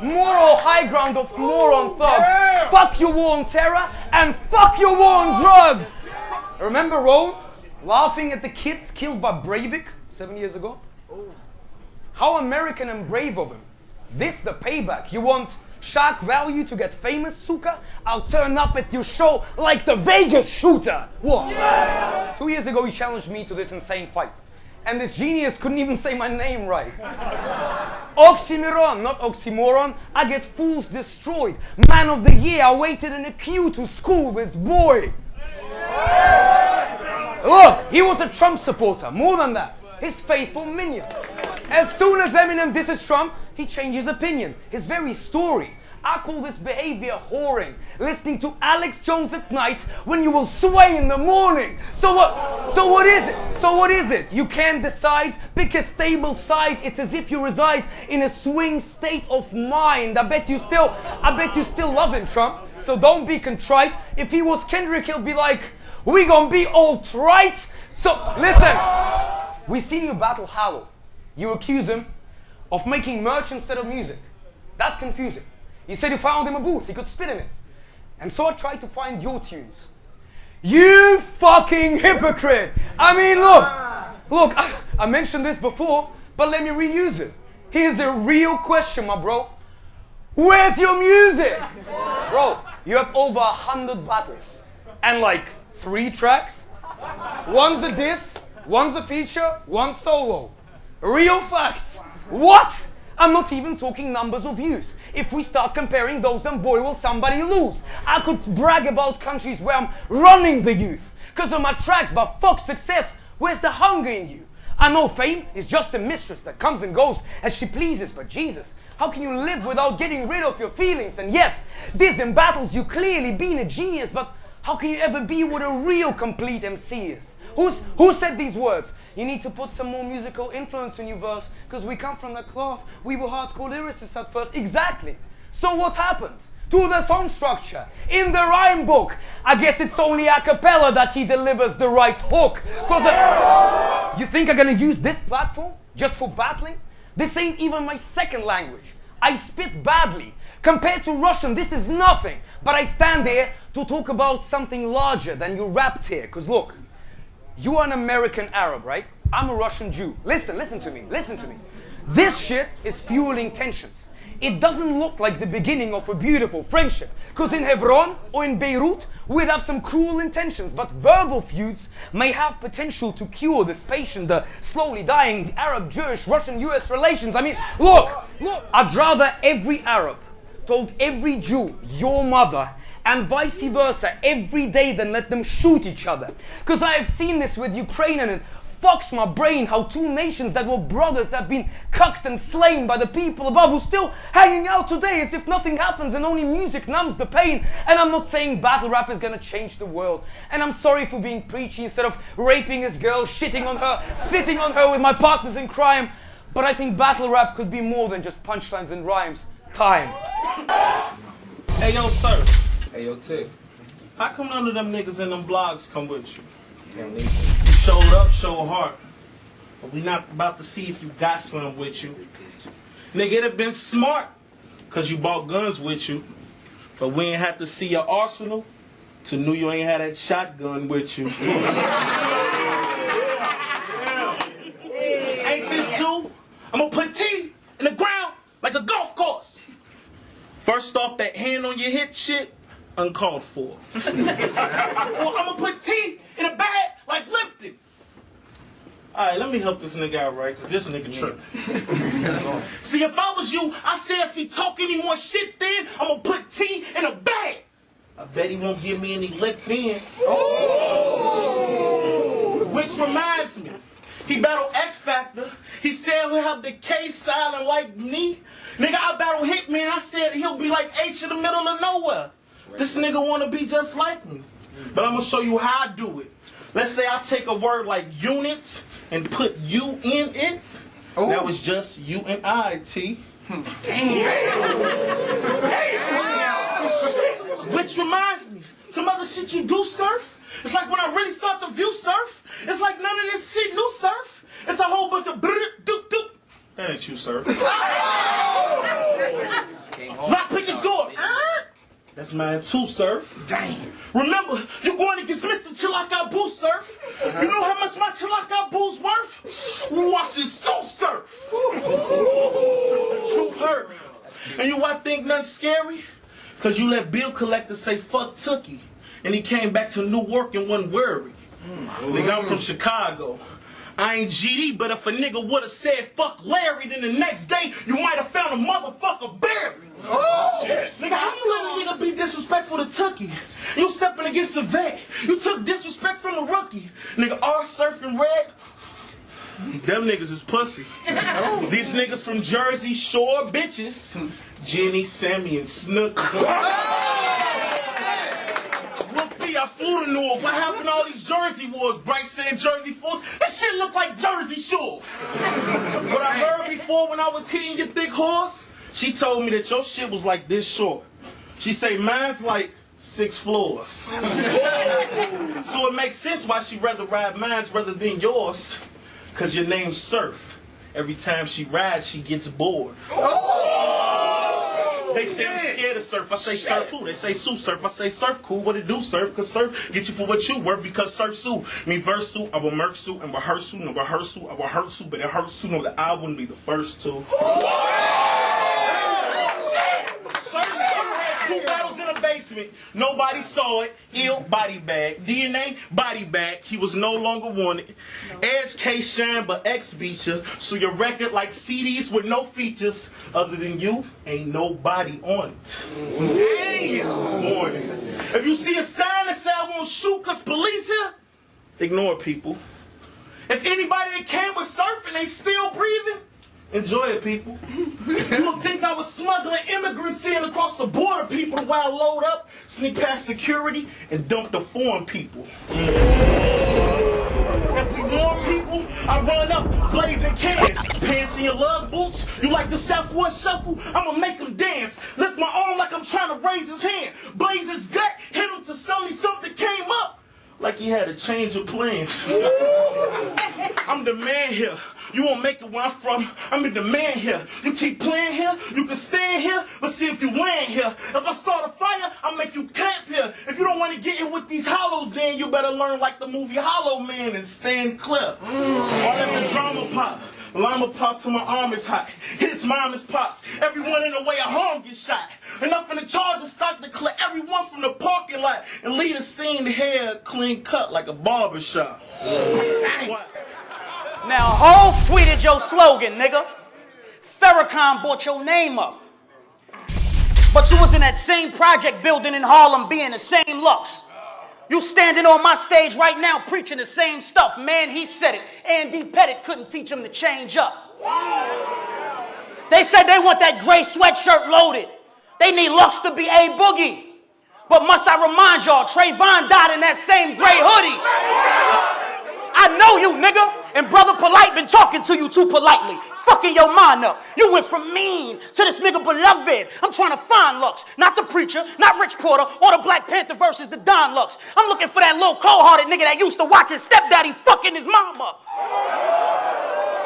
moral high ground of moron thugs. fuck your war on terror, and fuck your war on drugs. Remember Rome laughing at the kids killed by Breivik 7 years ago? How American and brave of him. This the payback. You want shock value to get famous, Suka? I'll turn up at your show like the Vegas shooter. What? Yeah. 2 years ago he challenged me to this insane fight. And this genius couldn't even say my name right. OXXXYMIRON, not oxymoron. I get fools destroyed. Man of the year, I waited in a queue to school this boy. Look, he was a Trump supporter. More than that, his faithful minion. As soon as Eminem disses Trump, he changes opinion. His very story. I call this behavior whoring. Listening to Alex Jones at night when you will sway in the morning. So what is it? So what is it? You can't decide. Pick a stable side. It's as if you reside in a swing state of mind. I bet you still love him, Trump. So don't be contrite. If he was Kendrick, he'll be like, we gonna be alt-right. So listen, we seen you battle Hallow. You accuse him of making merch instead of music. That's confusing. You said you found him a booth, he could spit in it. And so I tried to find your tunes. You fucking hypocrite! I mean, look, I mentioned this before, but let me reuse it. Here's a real question, my bro. Where's your music? Bro, you have over 100 battles. And like 3 tracks. One's a diss, one's a feature, one's solo. Real facts. What? I'm not even talking numbers of views. If we start comparing those, then boy will somebody lose. I could brag about countries where I'm running the youth because of my tracks, but fuck success, where's the hunger in you? I know fame is just a mistress that comes and goes as she pleases, but Jesus, how can you live without getting rid of your feelings? And yes, this in battles you clearly been a genius, but how can you ever be what a real complete MC is? Who said these words? You need to put some more musical influence in your verse because we come from the cloth. We were hardcore lyricists at first. Exactly. So what happened to the song structure in the rhyme book? I guess it's only a cappella that he delivers the right hook. Because you think I'm gonna use this platform just for battling? This ain't even my second language. I spit badly. Compared to Russian, this is nothing. But I stand there to talk about something larger than your rap tier. Because look, you are an American Arab, right? I'm a Russian Jew. Listen to me. This shit is fueling tensions. It doesn't look like the beginning of a beautiful friendship. Because in Hebron or in Beirut, we'd have some cruel intentions. But verbal feuds may have potential to cure this patient, the slowly dying Arab, Jewish, Russian, US relations. I mean, look, I'd rather every Arab told every Jew, your mother, and vice versa every day than let them shoot each other. Because I have seen this with Ukraine and it fucks my brain how 2 nations that were brothers have been cucked and slain by the people above who still hanging out today as if nothing happens and only music numbs the pain. And I'm not saying battle rap is gonna change the world. And I'm sorry for being preachy instead of raping his girl, shitting on her, spitting on her with my partners in crime. But I think battle rap could be more than just punchlines and rhymes. Time. Hey yo, sir. Hey, yo, Tick. How come none of them niggas in them blogs come with you? Don't need You showed up, show heart. But we not about to see if you got some with you. Nigga, it'd have been smart, cause you bought guns with you. But we ain't have to see your arsenal to know you ain't had that shotgun with you. Ain't this so? I'm gonna put T in the ground like a golf course. First off, that hand on your hip shit, uncalled for. Or I'm gonna put T in a bag like Lipton. Alright, let me help this nigga out, right? Cause this nigga tripping. See, if I was you, I say if he talk any more shit then, I'm gonna put T in a bag. I bet he won't give me any lip then. Oh. Which reminds me, he battled X Factor. He said he'll have the K silent like me. Nigga, I battle Hitman. I said he'll be like H in the middle of nowhere. This nigga wanna be just like me. But I'm gonna show you how I do it. Let's say I take a word like units and put you in it. Oh. That was just you and I, T. Damn. Which reminds me, some other shit you do, Surf. It's like when I really start to view Surf, it's like none of this shit new, Surf. It's a whole bunch of doop. That ain't you, Surf. Lock pick his door. That's mine too, Surf. Damn. Remember, you're going against Mr. Chillaka Boo, Surf. You know how much my Chillaka Boo's worth? Watch this so, Surf. Truth hurt. And you why think nothing scary? Cause you let bill collector say fuck Tookie. And he came back to Newark and wasn't worried. Nigga, I'm from Chicago. I ain't GD, but if a nigga would've said fuck Larry, then the next day you might have found a motherfucker buried. Oh shit! Nigga, how you let a nigga be disrespectful to Tookie? You stepping against a vet. You took disrespect from the rookie. Nigga, all surfing red. Them niggas is pussy. These niggas from Jersey Shore bitches. Jenny, Sammy, and Snook. I flew to Newark. What happened to all these Jersey wars? Bryce saying Jersey Force. That shit look like Jersey Shore. What I heard before when I was hitting your thick horse, she told me that your shit was like this short. She say mine's like 6 floors. So it makes sense why she rather ride mine's rather than yours. Cause your name's Surf. Every time she rides, she gets bored. They say I'm scared of Surf. I say Surf who? They say Sue Surf. I say Surf cool. What it do, Surf? Cause Surf get you for what you worth. Because Surf Sue. Me verse Sue, I will murk Sue and rehearse Sue. No rehearsal, I will hurt Sue, but it hurts to know that I wouldn't be the first to. Two battles in a basement. Nobody saw it. Ill body bag. DNA body bag. He was no longer wanted. Edge K shine but X beat ya. So your record like CDs with no features other than you ain't nobody on it. Damn. Morning. If you see a sign that say I won't shoot cause police here, ignore people. If anybody that came with surfing they still breathing, enjoy it, people. You don't think I was smuggling immigrants in across the border, people, while I load up, sneak past security, and dump the foreign people. If we warn people, I run up, blazing cans. Pants in your lug boots, you like the Southwest Shuffle? I'ma make him dance. Lift my arm like I'm trying to raise his hand. Blaze his gut, hit him to tell me something came up. Like he had a change of plans. I'm the man here. You won't make it where I'm from. I'm in the man here. You keep playing here, you can stand here, but see if you land here. If I start a fire, I'll make you camp here. If you don't want to get in with these hollows, then you better learn like the movie Hollow Man and stand clear. All that the drama pop. Llama pop till my arm is hot. Hit his mom is pops. Everyone in the way of harm gets shot. Enough in the charge to stop the clear everyone from the parking lot and leave the scene hair clean cut like a barbershop. Now, Hov tweeted your slogan, nigga. Farrakhan brought your name up. But you was in that same project building in Harlem being the same looks. You standing on my stage right now preaching the same stuff. Man, he said it. Andy Pettit couldn't teach him to change up. They said they want that gray sweatshirt loaded. They need Lux to be A Boogie. But must I remind y'all, Trayvon died in that same gray hoodie. I know you, nigga. And Brother Polite been talking to you too politely. Fucking your mind up. You went from mean to this nigga beloved. I'm trying to find Lux. Not the preacher, not Rich Porter, or the Black Panther versus the Don Lux. I'm looking for that little cold-hearted nigga that used to watch his stepdaddy fucking his mama.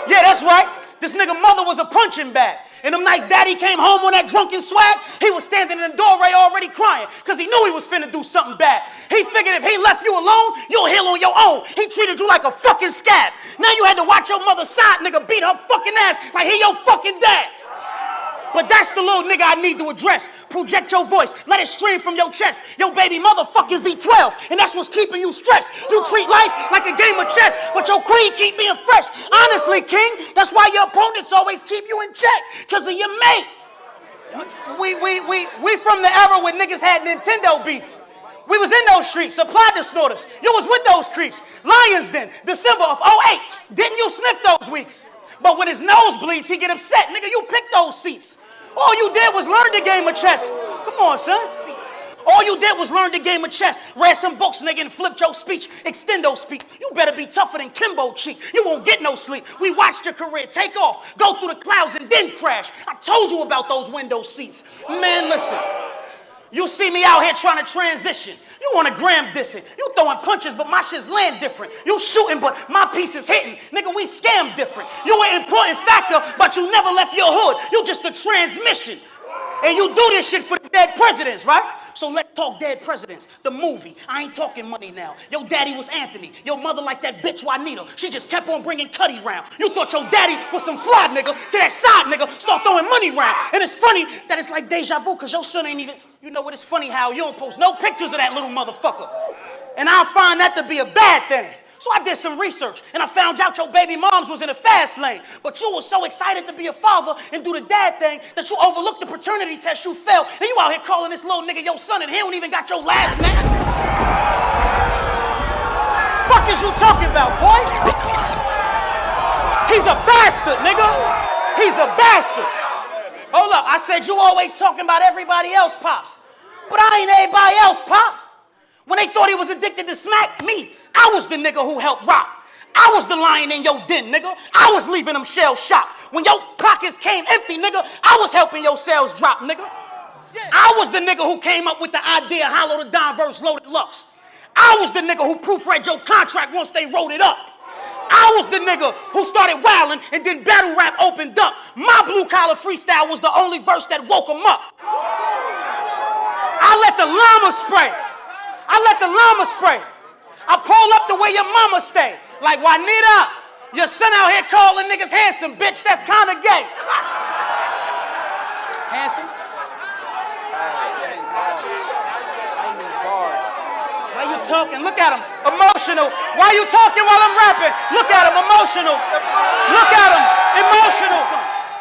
Yeah, that's right. This nigga mother was a punching bag. And them nights daddy came home on that drunken swag, he was standing in the doorway already crying because he knew he was finna do something bad. He figured if he left you alone, you'll heal on your own. He treated you like a fucking scab. Now you had to watch your mother's side nigga beat her fucking ass like he your fucking dad. But that's the little nigga I need to address. Project your voice. Let it stream from your chest. Your baby motherfucking V12. And that's what's keeping you stressed. You treat life like a game of chess, but your queen keep being fresh. Honestly, King, that's why your opponents always keep you in check. Because of your mate. We from the era when niggas had Nintendo beef. We was in those streets, supply disorders. You was with those creeps. Lions Den, December of 08. Didn't you sniff those weeks? But when his nose bleeds, he get upset. Nigga, you picked those seats. All you did was learn the game of chess. Come on, son. All you did was learn the game of chess. Read some books, nigga, and flipped your speech. Extendo speak. You better be tougher than Kimbo Cheek. You won't get no sleep. We watched your career take off, go through the clouds, and then crash. I told you about those window seats. Man, listen. You see me out here trying to transition. You want to gram dissing. You throwing punches, but my shit's land different. You shooting, but my piece is hitting. Nigga, we scam different. You an important factor, but you never left your hood. You just a transmission. And you do this shit for the dead presidents, right? So let's talk dead presidents. The movie. I ain't talking money now. Your daddy was Anthony. Your mother like that bitch Juanita. She just kept on bringing Cuddy round. You thought your daddy was some fly nigga. To that side nigga, start throwing money round. And it's funny that it's like deja vu, because your son ain't even... You know what, it's funny how you don't post no pictures of that little motherfucker. And I find that to be a bad thing. So I did some research, and I found out your baby moms was in a fast lane. But you were so excited to be a father and do the dad thing that you overlooked the paternity test you failed. And you out here calling this little nigga your son, and he don't even got your last name. Fuck is you talking about, boy? He's a bastard, nigga. He's a bastard. Hold up, I said you always talking about everybody else, Pops. But I ain't everybody else, Pop. When they thought he was addicted to smack, me, I was the nigga who helped rock. I was the lion in your den, nigga. I was leaving them shell shocked. When your pockets came empty, nigga, I was helping your sales drop, nigga. I was the nigga who came up with the idea, hollow the Don verse, loaded Lux. I was the nigga who proofread your contract once they wrote it up. I was the nigga who started wilding and then battle rap opened up. My blue collar freestyle was the only verse that woke them up. I let the llama spray. I let the llama spray. I pull up the way your mama stay. Like, Juanita, your son out here calling niggas handsome, bitch. That's kind of gay. Handsome? Why you talking? Look at him. Emotional. Why you talking while I'm rapping? Look at him. Emotional. Look at him. Emotional.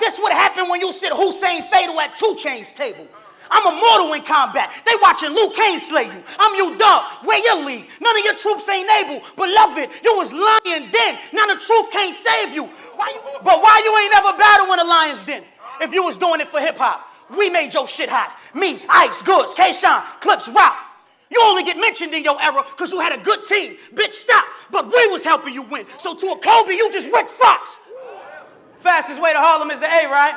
This would happen when you sit Hussein Fatal at 2 Chainz table. I'm immortal in combat. They watching Luke Kane slay you. I'm UDUBB. Where your lead? None of your troops ain't able. Beloved, you was lying then. Now the truth can't save you. But why you ain't never battle in a lion's den? If you was doing it for hip hop. We made your shit hot. Me, Ice, Goods, K-Shine, Clips, Rock. You only get mentioned in your era because you had a good team. Bitch, stop. But we was helping you win. So to a Kobe, you just Rick Fox. Fastest way to Harlem is the A, right?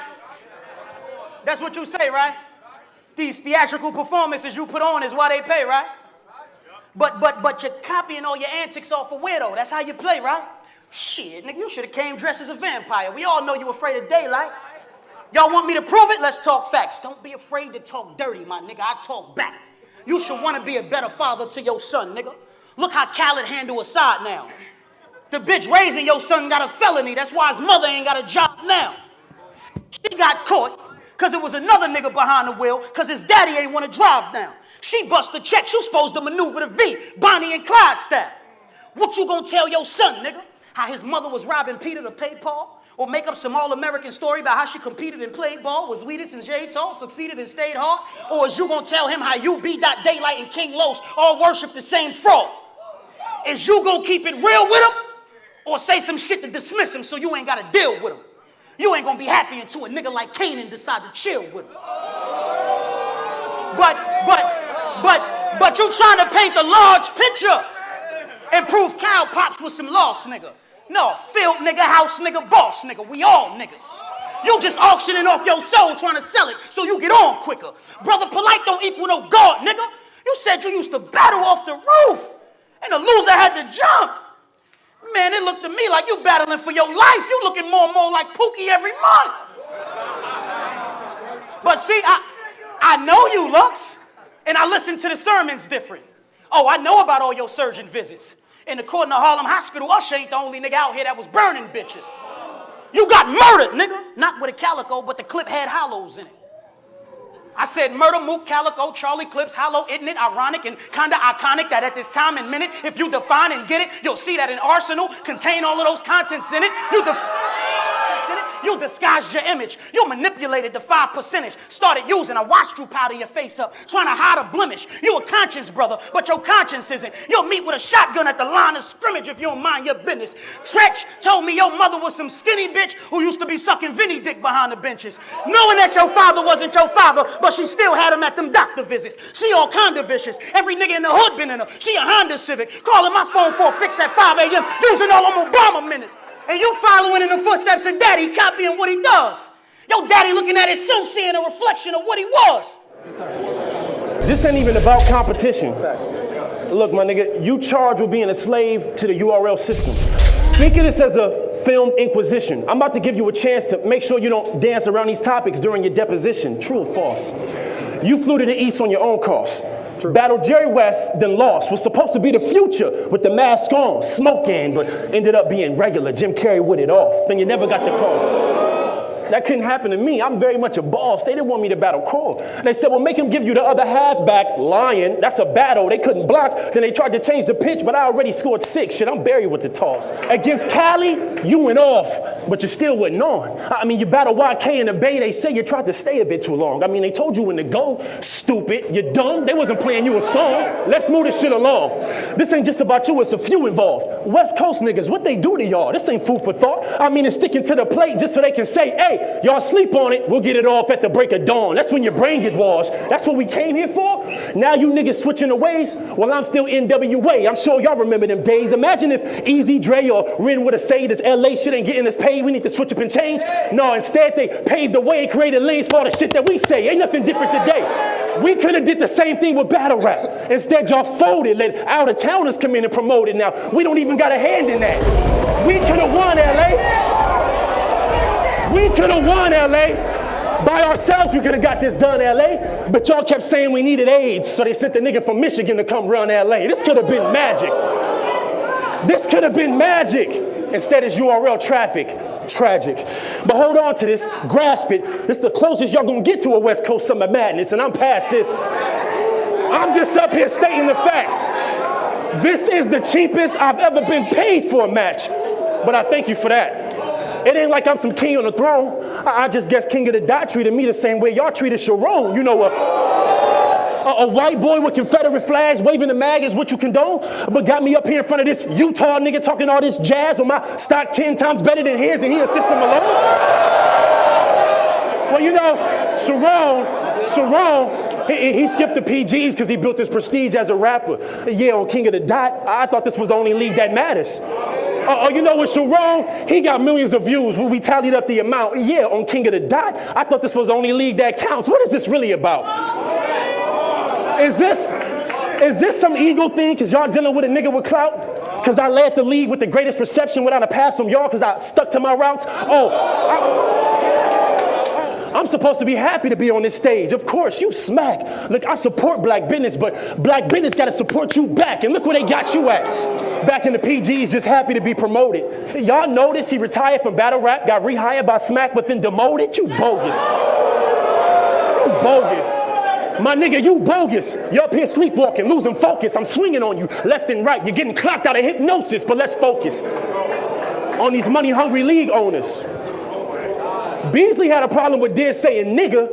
That's what you say, right? These theatrical performances you put on is why they pay, right? But you're copying all your antics off a weirdo. That's how you play, right? Shit, nigga, you should have came dressed as a vampire. We all know you afraid of daylight. Y'all want me to prove it? Let's talk facts. Don't be afraid to talk dirty, my nigga. I talk back. You should want to be a better father to your son, nigga. Look how Khaled handle Assad now. The bitch raising your son got a felony. That's why his mother ain't got a job now. She got caught because it was another nigga behind the wheel because his daddy ain't want to drive now. She bust a check. You supposed to maneuver the V, Bonnie and Clyde style. What you gonna tell your son, nigga? How his mother was robbing Peter to pay Paul? Or make up some all-American story about how she competed and played ball, was sweetest and shade tall, succeeded and stayed hard? Or is you gonna tell him how you beat Dot Daylight and King Los all worship the same fraud? Is you gonna keep it real with him? Or say some shit to dismiss him so you ain't gotta deal with him? You ain't gonna be happy until a nigga like Kanan decide to chill with him. But you trying to paint the large picture and prove Cow Pops was some lost nigga. No, field nigga, house nigga, boss nigga. We all niggas. You just auctioning off your soul trying to sell it so you get on quicker. Brother Polite don't equal no God, nigga. You said you used to battle off the roof and the loser had to jump. Man, it looked to me like you battling for your life. You looking more and more like Pookie every month. But see, I know you, Lux, and I listen to the sermons different. Oh, I know about all your surgeon visits. And according to Harlem Hospital, Usher ain't the only nigga out here that was burning bitches. You got murdered, nigga. Not with a calico, but the clip had hollows in it. I said murder, Mook, Calico, Charlie Clips, hollow, isn't it ironic and kinda iconic that at this time and minute, if you define and get it, you'll see that an arsenal contain all of those contents in it. You disguised your image. You manipulated the 5%. Started using a wash to powder your face up, trying to hide a blemish. You a conscience brother, but your conscience isn't. You'll meet with a shotgun at the line of scrimmage if you don't mind your business. Tretch told me your mother was some skinny bitch who used to be sucking Vinny dick behind the benches. Knowing that your father wasn't your father, but she still had him at them doctor visits. She all kinda vicious. Every nigga in the hood been in her. She a Honda Civic. Calling my phone for a fix at 5 a.m. using all them Obama minutes. And you following in the footsteps of daddy, copying what he does. Your daddy looking at his son, seeing a reflection of what he was. This ain't even about competition. Look, my nigga, you charged with being a slave to the URL system. Think of this as a film inquisition. I'm about to give you a chance to make sure you don't dance around these topics during your deposition. True or false? You flew to the East on your own cost. Battled Jerry West, then lost. Was supposed to be the future with the mask on, smoking, but ended up being regular. Jim Carrey with it off. Then you never got the call. That couldn't happen to me. I'm very much a boss. They didn't want me to battle Core. They said, well, make him give you the other half back. Lion, that's a battle. They couldn't block. Then they tried to change the pitch, but I already scored 6. Shit, I'm buried with the toss. Against Cali, you went off, but you still wasn't on. I mean, you battled YK in the Bay. They say you tried to stay a bit too long. I mean, they told you when to go. Stupid. You're dumb. They wasn't playing you a song. Let's move this shit along. This ain't just about you. It's a few involved. West Coast niggas, what they do to y'all? This ain't food for thought. I mean, it's sticking to the plate just so they can say, hey, y'all sleep on it, we'll get it off at the break of dawn. That's when your brain get washed. That's what we came here for? Now you niggas switching the ways? Well, I'm still NWA. I'm sure y'all remember them days. Imagine if Easy Dre or Ren would have said this LA shit ain't getting us paid, we need to switch up and change. No, instead they paved the way and created lanes for all the shit that we say. Ain't nothing different today. We could have did the same thing with battle rap. Instead, y'all folded, let out-of-towners come in and promote it now. We don't even got a hand in that. We could have won, LA. We could have won, LA. By ourselves, we could have got this done, LA. But y'all kept saying we needed AIDS, so they sent the nigga from Michigan to come run LA. This could have been magic. This could have been magic. Instead, it's URL traffic. Tragic. But hold on to this. Grasp it. This is the closest y'all gonna get to a West Coast Summer Madness, and I'm past this. I'm just up here stating the facts. This is the cheapest I've ever been paid for a match. But I thank you for that. It ain't like I'm some king on the throne. I just guess King of the Dot treated me the same way y'all treated Sharon. You know, a white boy with Confederate flags waving the mag is what you condone, but got me up here in front of this Utah nigga talking all this jazz on my stock 10 times better than his, and he a System alone? Well, you know, Sharon, he skipped the PGs because he built his prestige as a rapper. Yeah, on King of the Dot, I thought this was the only league that matters. You know what, Sharon? He got millions of views when we tallied up the amount. Yeah, on King of the Dot, I thought this was the only league that counts. What is this really about? Is this some ego thing because y'all dealing with a nigga with clout? Because I led the league with the greatest reception without a pass from y'all because I stuck to my routes? I'm supposed to be happy to be on this stage. Of course, you smack. Look, I support black business, but black business got to support you back. And look where they got you at. Back in the PGs, just happy to be promoted. Y'all notice he retired from battle rap, got rehired by Smack, but then demoted? You bogus. You bogus. My nigga, you bogus. You up here sleepwalking, losing focus. I'm swinging on you left and right. You're getting clocked out of hypnosis, but let's focus on these money-hungry league owners. Beasley had a problem with Diz saying nigga,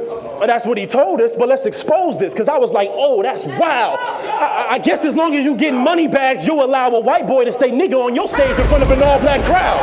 that's what he told us, but let's expose this, because I was like, oh, that's wild. I guess as long as you getting money bags, you'll allow a white boy to say nigga on your stage in front of an all-black crowd.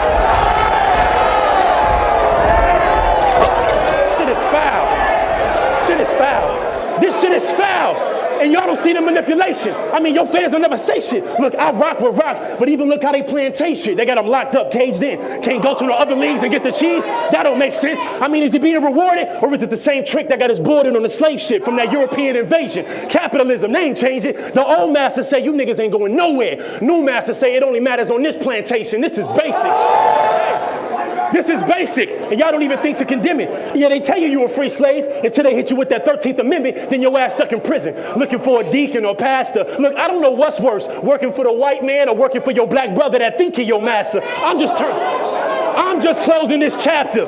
Shit is foul. Shit is foul. This shit is foul. And y'all don't see the manipulation. I mean, your fans don't never say shit. Look, I rock with rock, but even look how they playing Tay shit. They got them locked up, caged in. Can't go to the other leagues and get the cheese. That don't make sense. I mean, is he being rewarded, or is it the same trick that got us boarded on the slave shit from that European invasion? Capitalism, they ain't changing. The old masters say you niggas ain't going nowhere. New masters say it only matters on this plantation. This is basic. This is basic, and y'all don't even think to condemn it. Yeah, they tell you you're a free slave until they hit you with that 13th Amendment, then your ass stuck in prison, looking for a deacon or pastor. Look, I don't know what's worse, working for the white man or working for your black brother that think he your master. I'm just closing this chapter.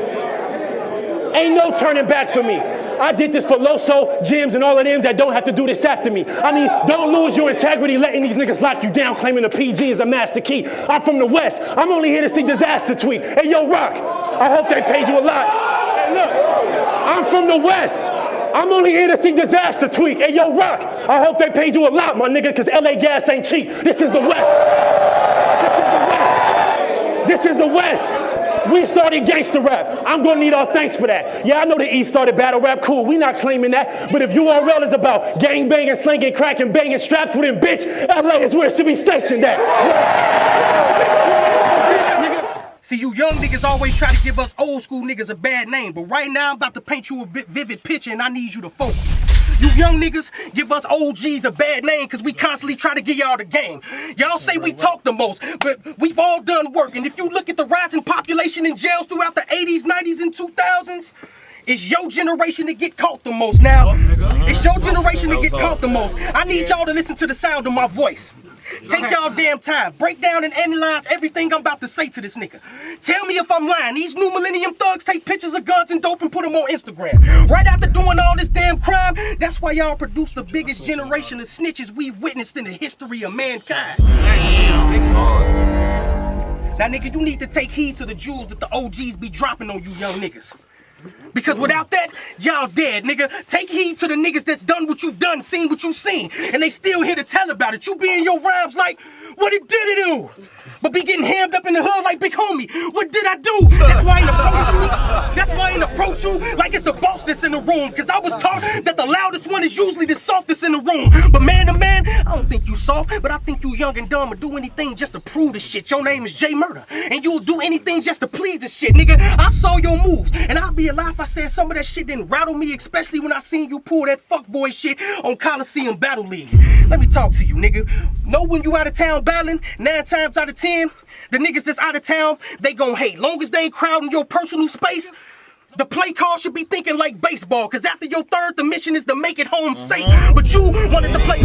Ain't no turning back for me. I did this for LOSO, Jims, and all of them that don't have to do this after me. I mean, don't lose your integrity letting these niggas lock you down claiming the PG is a master key. I'm from the West. I'm only here to see disaster tweet. Hey, yo, Rock, I hope they paid you a lot. Hey, look, I'm from the West. I'm only here to see disaster tweet. Hey, yo, Rock, I hope they paid you a lot, my nigga, because LA gas ain't cheap. This is the West. This is the West. We started gangster rap. I'm gonna need our thanks for that. Yeah, I know the East started battle rap. Cool, we not claiming that. But if URL is about gang banging, slinging, crack, and banging straps with him, bitch, LA is where it should be stationed at. See, you young niggas always try to give us old school niggas a bad name, but right now I'm about to paint you a vivid picture and I need you to focus. You young niggas give us OGs a bad name because we constantly try to give y'all the game. Y'all say we talk the most, but we've all done work. And if you look at the rising population in jails throughout the 80s, 90s, and 2000s, It's your generation that get caught the most now. It's your generation that get caught the most. I need y'all to listen to the sound of my voice. Take y'all damn time. Break down and analyze everything I'm about to say to this nigga. Tell me if I'm lying. These new millennium thugs take pictures of guns and dope and put them on Instagram. Right after doing all this damn crime, that's why y'all produce the biggest generation of snitches we've witnessed in the history of mankind. Now, nigga, you need to take heed to the jewels that the OGs be dropping on you young niggas. Because without that, y'all dead, nigga. Take heed to the niggas that's done what you've done, seen what you've seen, and they still here to tell about it. You be in your rhymes like, what it did it do? But be getting hammed up in the hood like, big homie, what did I do? That's why I ain't approach you. That's why I ain't approach you like it's a boss that's in the room. Cause I was taught that the loudest one is usually the softest in the room. But man to man, I don't think you soft, but I think you young and dumb and do anything just to prove the shit. Your name is J Murder, and you'll do anything just to please the shit, nigga. I saw your moves, and I'll be alive if I said some of that shit didn't rattle me, especially when I seen you pull that fuckboy shit on Coliseum Battle League. Let me talk to you, nigga. Know when you out of town battling, 9 times out of 10, the niggas that's out of town, they gon' hate. Long as they ain't crowding your personal space, the play call should be thinking like baseball. Cause after your third, the mission is to make it home safe. But you wanted to play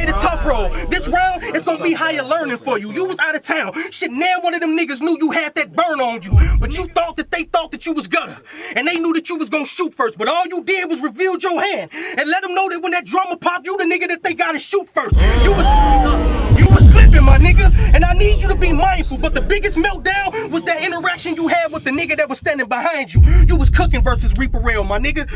the tough role. This round is gonna be higher learning for you. You was out of town. Shit, now one of them niggas knew you had that burn on you. But you thought that they thought that you was gutter. And they knew that you was gonna shoot first. But all you did was reveal your hand and let them know that when that drummer popped, you the nigga that they gotta shoot first. You was slipping, my nigga. And I need you to be mindful. But the biggest meltdown was that interaction you had with the nigga that was standing behind you. You was cooking versus Reaper Rail, my nigga.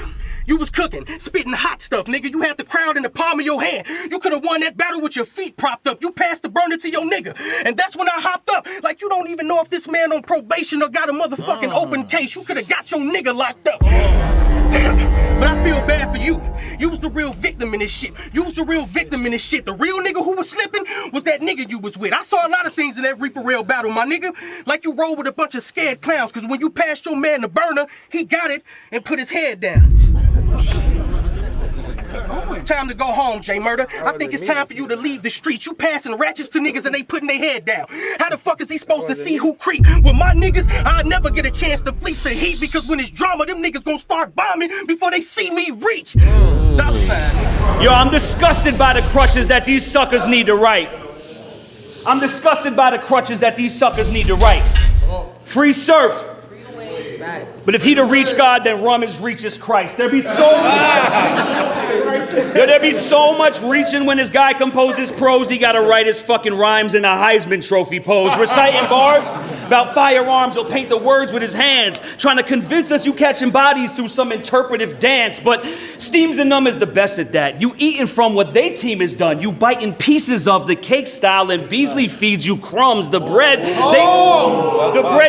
You was cooking, spitting hot stuff, nigga. You had the crowd in the palm of your hand. You could have won that battle with your feet propped up. You passed the burner to your nigga. And that's when I hopped up. Like, you don't even know if this man on probation or got a motherfucking open case. You could have got your nigga locked up. But I feel bad for you. You was the real victim in this shit. You was the real victim in this shit. The real nigga who was slipping was that nigga you was with. I saw a lot of things in that Reaper Rail battle, my nigga. Like you rolled with a bunch of scared clowns. Cause when you passed your man the burner, he got it and put his head down. Time to go home, J Murder. I think it's time for you to leave the streets. You passing ratchets to niggas and they putting their head down. How the fuck is he supposed to see who creep? With my niggas, I never get a chance to fleece the heat because when it's drama, them niggas gonna start bombing before they see me reach. Yo, I'm disgusted by the crutches that these suckers need to write. I'm disgusted by the crutches that these suckers need to write. Free surf. But if he to reach God, then rum is reaches Christ. There'd be so much reaching when this guy composes prose. He gotta write his fucking rhymes in a Heisman Trophy pose. Reciting bars about firearms, he'll paint the words with his hands, trying to convince us you catching bodies through some interpretive dance. But Steams and Numb is the best at that. You eating from what they team has done. You biting pieces of the cake style, and Beasley feeds you crumbs. The bread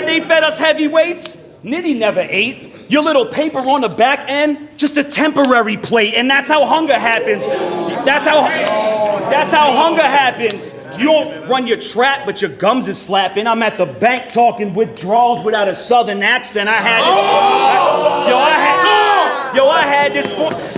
they fed us heavyweights. Nitty never ate. Your little paper on the back end, just a temporary plate, and that's how hunger happens. That's how hunger happens. You don't run your trap, but your gums is flapping. I'm at the bank talking withdrawals without a southern accent. I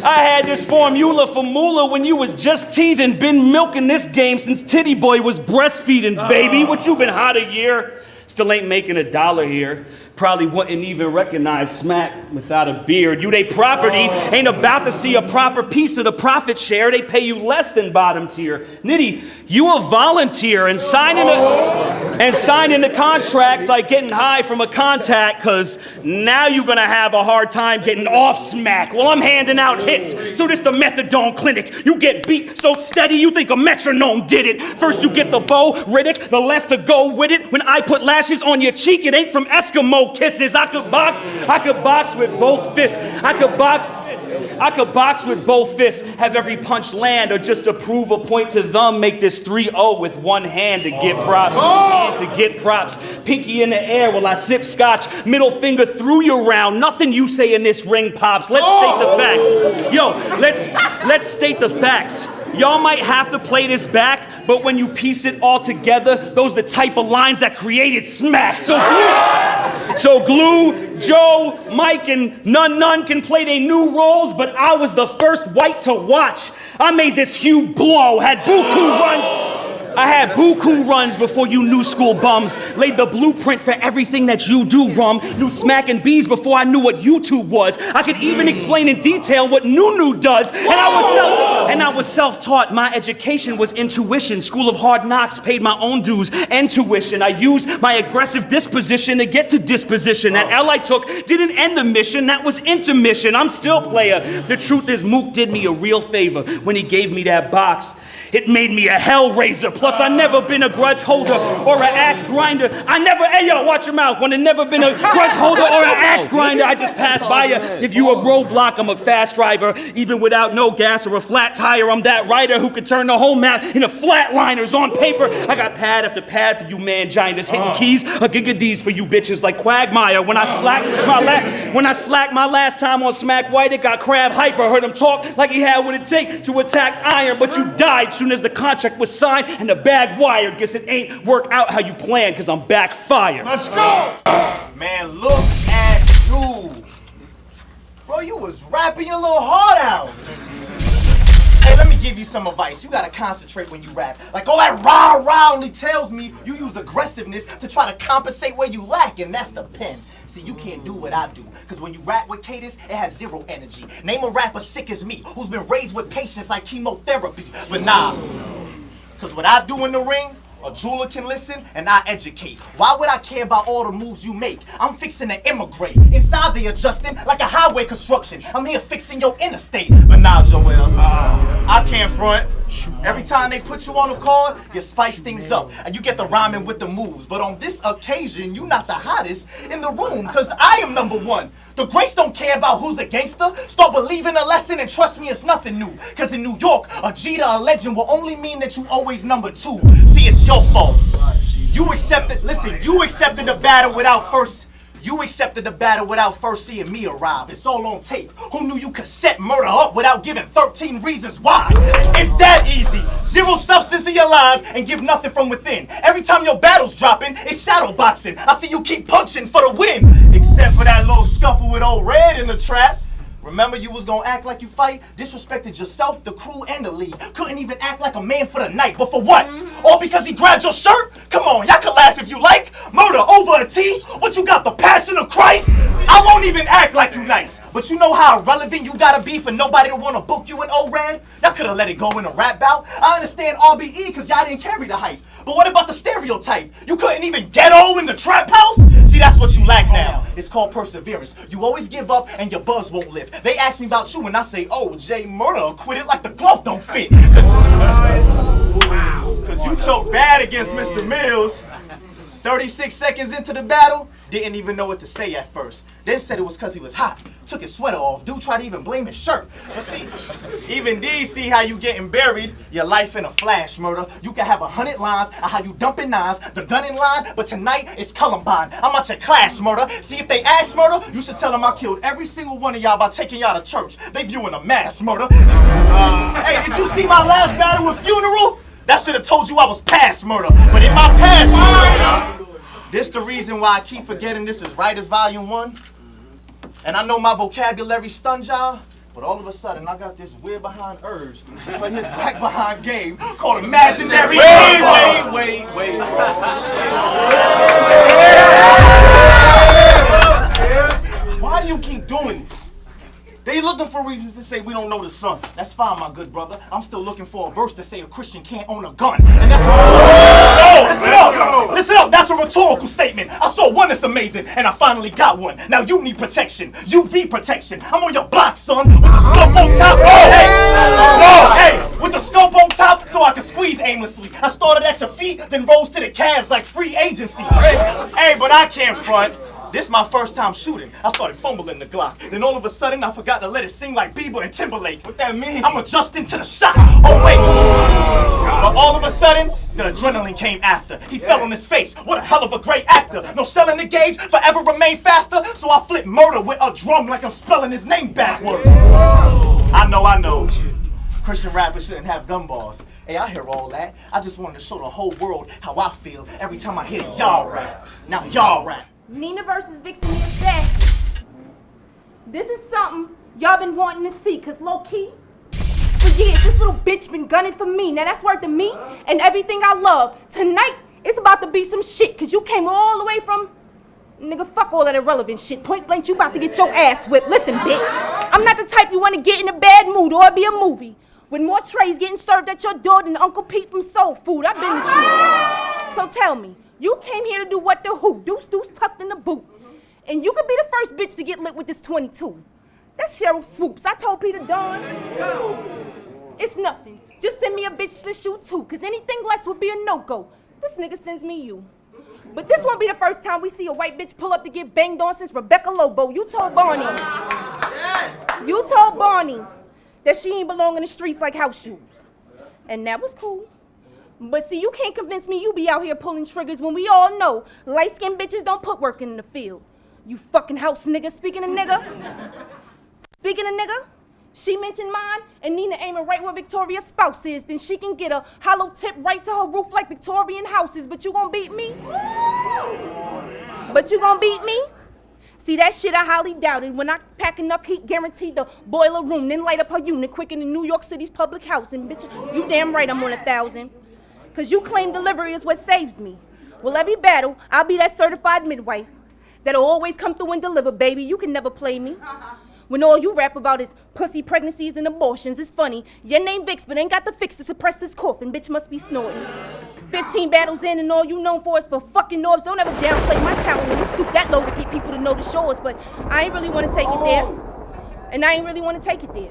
had this formula for moolah when you was just teething. Been milking this game since Titty Boy was breastfeeding, baby. What you been hot a year? Still ain't making $1 here. Probably wouldn't even recognize Smack without a beard. You, they property, ain't about to see a proper piece of the profit share. They pay you less than bottom tier. Nitty, you a volunteer and signing the contracts like getting high from a contact, cause now you're gonna have a hard time getting off Smack. Well, I'm handing out hits, so this the methadone clinic. You get beat so steady you think a metronome did it. First you get the bow, Riddick, the left to go with it. When I put lashes on your cheek, it ain't from Eskimo kisses. I could box with both fists. I could box with both fists. Have every punch land, or just to prove a point to them, make this 3-0 with one hand to get props. And to get props. Pinky in the air while I sip scotch. Middle finger through your round. Nothing you say in this ring pops. Let's state the facts. Yo, let's state the facts. Y'all might have to play this back, but when you piece it all together, those the type of lines that created Smack. So Glue, Joe, Mike, and None can play their new roles, but I was the first white to watch. I made this Hugh blow, had Buku runs. I had buku runs before you new school bums. Laid the blueprint for everything that you do, rum. Knew smack and bees before I knew what YouTube was. I could even explain in detail what Nunu does. And I was self-taught. My education was intuition. School of Hard Knocks paid my own dues and tuition. I used my aggressive disposition to get to disposition. That L I took didn't end the mission. That was intermission. I'm still player. The truth is Mook did me a real favor when he gave me that box. It made me a hellraiser. Plus, I never been a grudge holder or an axe grinder. Hey yo, watch your mouth. When I never been a grudge holder or an axe grinder, I just pass by you. If you a roadblock, I'm a fast driver. Even without no gas or a flat tire, I'm that writer who could turn the whole map into flatliners on paper. I got pad after pad for you man-giants hitting keys. A gig of D's for you bitches like Quagmire. When I slacked my last time on Smack White, it got crab hyper. Heard him talk like he had what it take to attack iron, but you died soon as the contract was signed and the bag wired. Guess it ain't work out how you planned, cause I'm backfired. Let's go! Man, look at you. Bro, you was rapping your little heart out. Hey, let me give you some advice. You gotta concentrate when you rap. Like all that rah-rah only tells me you use aggressiveness to try to compensate where you lack, and that's the pen. See, you can't do what I do, because when you rap with cadence, it has zero energy. Name a rapper sick as me, who's been raised with patience like chemotherapy. But nah, because what I do in the ring, a jeweler can listen and I educate. Why would I care about all the moves you make? I'm fixing to immigrate. Inside they adjusting like a highway construction. I'm here fixing your interstate. But nah, Joel, I can't front. Every time they put you on a card, you spice things up and you get the rhyming with the moves. But on this occasion, you not the hottest in the room, cause I am #1. The greats don't care about who's a gangster. Start believing a lesson and trust me, it's nothing new. Cause in New York, a G to a legend will only mean that you always #2. See, it's your fault. You accepted the battle without first seeing me arrive. It's all on tape. Who knew you could set murder up without giving 13 reasons why? It's that easy. Zero substance in your lies and give nothing from within. Every time your battle's dropping, it's shadow boxing. I see you keep punching for the win. Except for that little scuffle with old Red in the trap. Remember you was gonna act like you fight? Disrespected yourself, the crew, and the league. Couldn't even act like a man for the night. But for what? All because he grabbed your shirt? Come on, y'all can laugh if you like. Murder over a T? What, you got the passion of Christ? I won't even act like you nice. But you know how irrelevant you gotta be for nobody to wanna book you in O-Red? Y'all could've let it go in a rap bout. I understand RBE cause y'all didn't carry the hype. But what about the stereotype? You couldn't even ghetto in the trap house? See, that's what you lack now. It's called perseverance. You always give up and your buzz won't lift. They ask me about you and I say, oh, Jay Murder acquitted like the glove don't fit. Cause you choked bad against Mr. Mills. 36 seconds into the battle, didn't even know what to say at first. Then said it was cause he was hot. Took his sweater off. Dude tried to even blame his shirt. But see, even these see how you getting buried. Your life in a flash, Murder. You can have 100 lines on how you dumping nines, the gun in line, but tonight it's Columbine. I'm at your class, Murder. See, if they ask Murder, you should tell them I killed every single one of y'all by taking y'all to church. They viewing a mass murder. Hey, did you see my last battle with Funeral? That should have told you I was past Murder. But in my past Murder, this the reason why I keep forgetting this is Writers Volume 1. And I know my vocabulary stuns y'all, but all of a sudden I got this weird behind urge to play his back behind game called Imaginary. Wait. Why do you keep doing this? They looking for reasons to say we don't know the sun. That's fine, my good brother. I'm still looking for a verse to say a Christian can't own a gun. And that's Listen up, that's a rhetorical statement. I saw one that's amazing, and I finally got one. Now you need protection, UV protection. I'm on your block, son, with the scope on top. With the scope on top so I can squeeze aimlessly. I started at your feet, then rose to the calves like free agency. Hey, but I can't front. This my first time shooting. I started fumbling the Glock. Then all of a sudden, I forgot to let it sing like Bieber and Timberlake. What that mean? I'm adjusting to the shot. Oh, wait. But all of a sudden, the adrenaline came after. He fell on his face. What a hell of a great actor. No selling the gauge, forever remain faster. So I flip Murder with a drum like I'm spelling his name backwards. I know. Christian rappers shouldn't have gun bars. Hey, I hear all that. I just wanted to show the whole world how I feel every time I hear y'all rap. Now y'all rap. Nina versus Vixen is that. This is something y'all been wanting to see, cause low key, for years, this little bitch been gunning for me. Now that's worth to me and everything I love. Tonight, it's about to be some shit, cause you came all the way from... Nigga, fuck all that irrelevant shit. Point blank, you about to get your ass whipped. Listen, bitch, I'm not the type you wanna get in a bad mood or be a movie with more trays getting served at your door than Uncle Pete from Soul Food. I've been the truth. So tell me, you came here to do what the who? Deuce tucked in the boot. And you could be the first bitch to get lit with this 22. That's Cheryl Swoops. I told Peter Dawn. It's nothing. Just send me a bitch to shoot too, cause anything less would be a no-go. This nigga sends me you. But this won't be the first time we see a white bitch pull up to get banged on since Rebecca Lobo. You told Barney that she ain't belong in the streets like house shoes. And that was cool. But see, you can't convince me you be out here pulling triggers when we all know light-skinned bitches don't put work in the field. You fucking house nigga. Speaking of nigga, she mentioned mine, and Nina aiming right where Victoria's spouse is. Then she can get a hollow tip right to her roof like Victorian houses. But you gonna beat me? See, that shit I highly doubted. When I pack enough heat, guaranteed to boil a room, then light up her unit quicker than New York City's public housing. Bitch, you damn right I'm on 1,000. Cause you claim delivery is what saves me. Well, every battle, I'll be that certified midwife that'll always come through and deliver, baby. You can never play me. When all you rap about is pussy, pregnancies, and abortions, it's funny. Your name Vicks, but ain't got the fix to suppress this cough, and bitch must be snorting. 15 battles in, and all you known for is for fucking nerves. Don't ever downplay my talent when you stoop that low to get people to notice yours, but I ain't really want to take it there. And I ain't really want to take it there.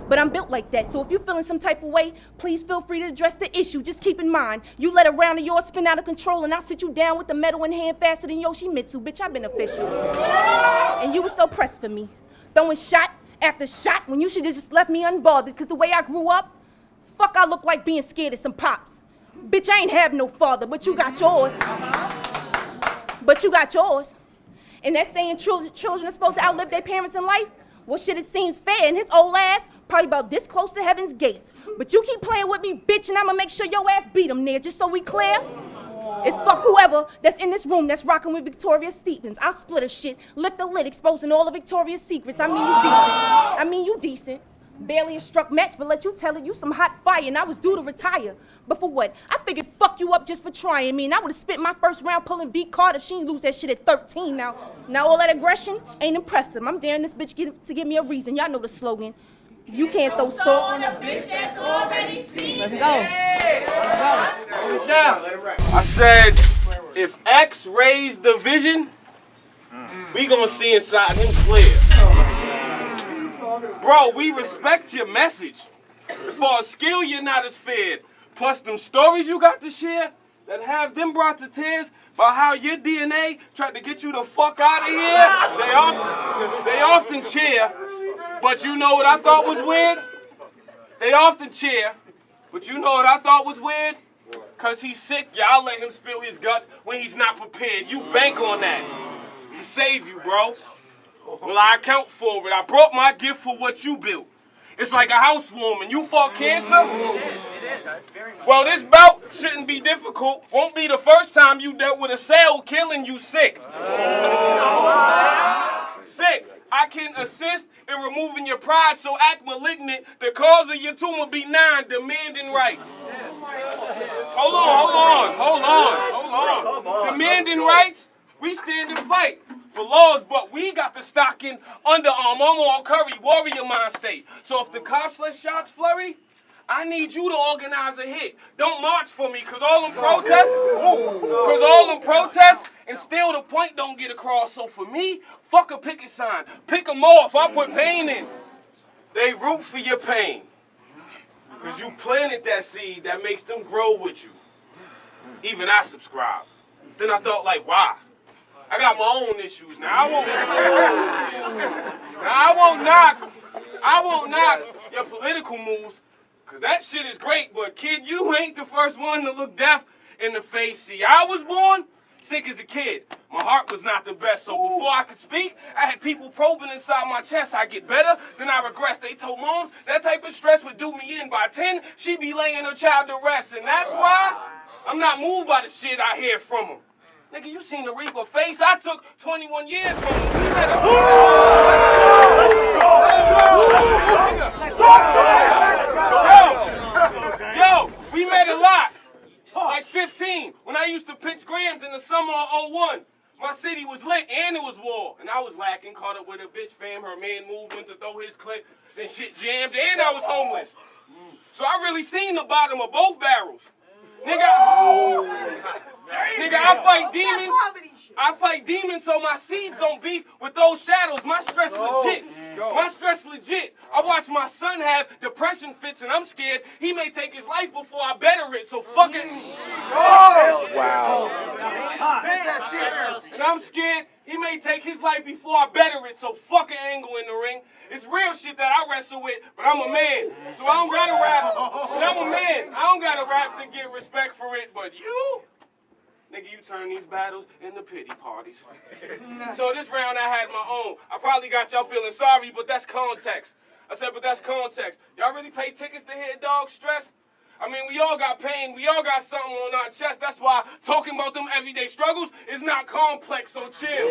But I'm built like that, so if you're feeling some type of way, please feel free to address the issue. Just keep in mind, you let a round of yours spin out of control, and I'll sit you down with the metal in hand faster than Yoshimitsu. Bitch, I've been official. And you were so pressed for me. Throwing shot after shot when you should have just left me unbothered, because the way I grew up, fuck I look like being scared of some pops. Bitch, I ain't have no father, but you got yours. And that saying children are supposed to outlive their parents in life? Well, shit, it seems fair, and his old ass probably about this close to heaven's gates. But you keep playing with me, bitch, and I'ma make sure your ass beat him there, just so we clear. It's fuck whoever that's in this room that's rocking with Victoria Stevens. I'll split her shit, lift the lid, exposing all of Victoria's secrets. I mean you decent. Barely a struck match, but let you tell it, you some hot fire, and I was due to retire. But for what? I figured fuck you up just for trying me, and I would've spent my first round pulling V card if she didn't lose that shit at 13. Now all that aggression ain't impressive. I'm daring this bitch to give me a reason. Y'all know the slogan. You can't throw salt on a bitch that's already seen. Let's go. I said, if X raised the vision, we gonna see inside him clear. Bro, we respect your message. As far as skill, you're not as feared. Plus them stories you got to share that have them brought to tears about how your DNA tried to get you the fuck out of here. They often cheer, but you know what I thought was weird? They often cheer, but you know what I thought was weird? Cause he's sick, y'all let him spill his guts when he's not prepared. You bank on that to save you, bro. Well, I account for it. I brought my gift for what you built. It's like a housewarming. You fought cancer? Well, this bout shouldn't be difficult. Won't be the first time you dealt with a cell killing you sick. Sick. I can assist in removing your pride, so act malignant. The cause of your tumor benign, demanding rights. Hold on. Demanding rights? We stand and fight for laws, but we got the stocking underarm. I'm on Curry, warrior mind state. So if the cops let shots flurry, I need you to organize a hit. Don't march for me, cause all them protests, and still the point don't get across. So for me, fuck a picket sign. Pick them off, I put pain in. They root for your pain. Cause you planted that seed that makes them grow with you. Even I subscribe. Then I thought, like, why? I got my own issues now. I won't knock your political moves, cause that shit is great, but kid, you ain't the first one to look death in the face. See, I was born sick as a kid. My heart was not the best, so before I could speak, I had people probing inside my chest. I get better, then I regress. They told moms that type of stress would do me in. By 10, she be laying her child to rest, and that's why I'm not moved by the shit I hear from them. Nigga, you seen the Reaper face? I took 21 years from him. city was lit and it was war. And I was lacking, caught up with a bitch fam. Her man moved, went to throw his clip. Then shit jammed and I was homeless. So I really seen the bottom of both barrels. Nigga, I fight demons. I fight demons so my seeds don't beef with those shadows. My stress legit. My stress legit. I watch my son have depression fits and I'm scared he may take his life before I better it. So fuck it. Wow. And I'm scared he may take his life before I better it. So fuck an angle in the ring. It's real shit that I wrestle with, but I'm a man. So I don't gotta rap. But I'm a man. I don't gotta rap to get respect for it. But you? Nigga, you turn these battles into pity parties. So this round I had my own. I probably got y'all feeling sorry, but that's context. I said, but that's context. Y'all really pay tickets to hear dog stress? I mean, we all got pain. We all got something on our chest. That's why talking about them everyday struggles is not complex, so chill.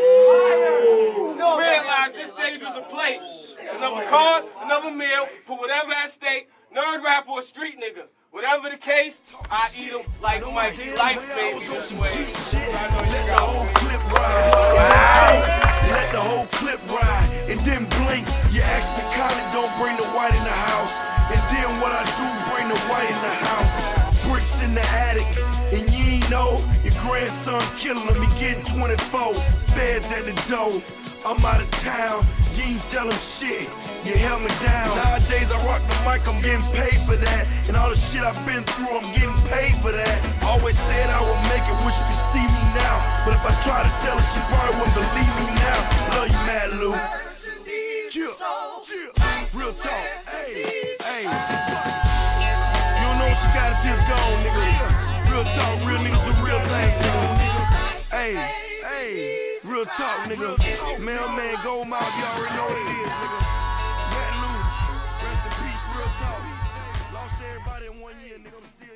Realize this stage was a play. Another card, another meal, put whatever at stake, nerd rap or a street nigga. Whatever the case, I eat them like my life, baby. This way. Let the whole clip ride. Let the whole clip ride. And then blink. You ask me, Colin, don't bring the white in the house. And then what I do, bring the white in the house. Bricks in the attic. And you ain't know your grandson killing him. He getting 24. Feds at the door. I'm out of town, you ain't tell him shit, you held me down. Nowadays I rock the mic, I'm getting paid for that. And all the shit I've been through, I'm getting paid for that. Always said I would make it, wish you could see me now. But if I try to tell her, she probably wouldn't believe me now. Love you, Mad Lou. Chill. Real talk, hey. You don't know what you gotta just go on, nigga. Real talk, real niggas do real things, nigga. Hey. Real talk, nigga. Mailman, Gold Mouth, you already know what it is, nigga. Matt Lou, rest in peace, real talk. Lost everybody in 1 year, nigga. I'm still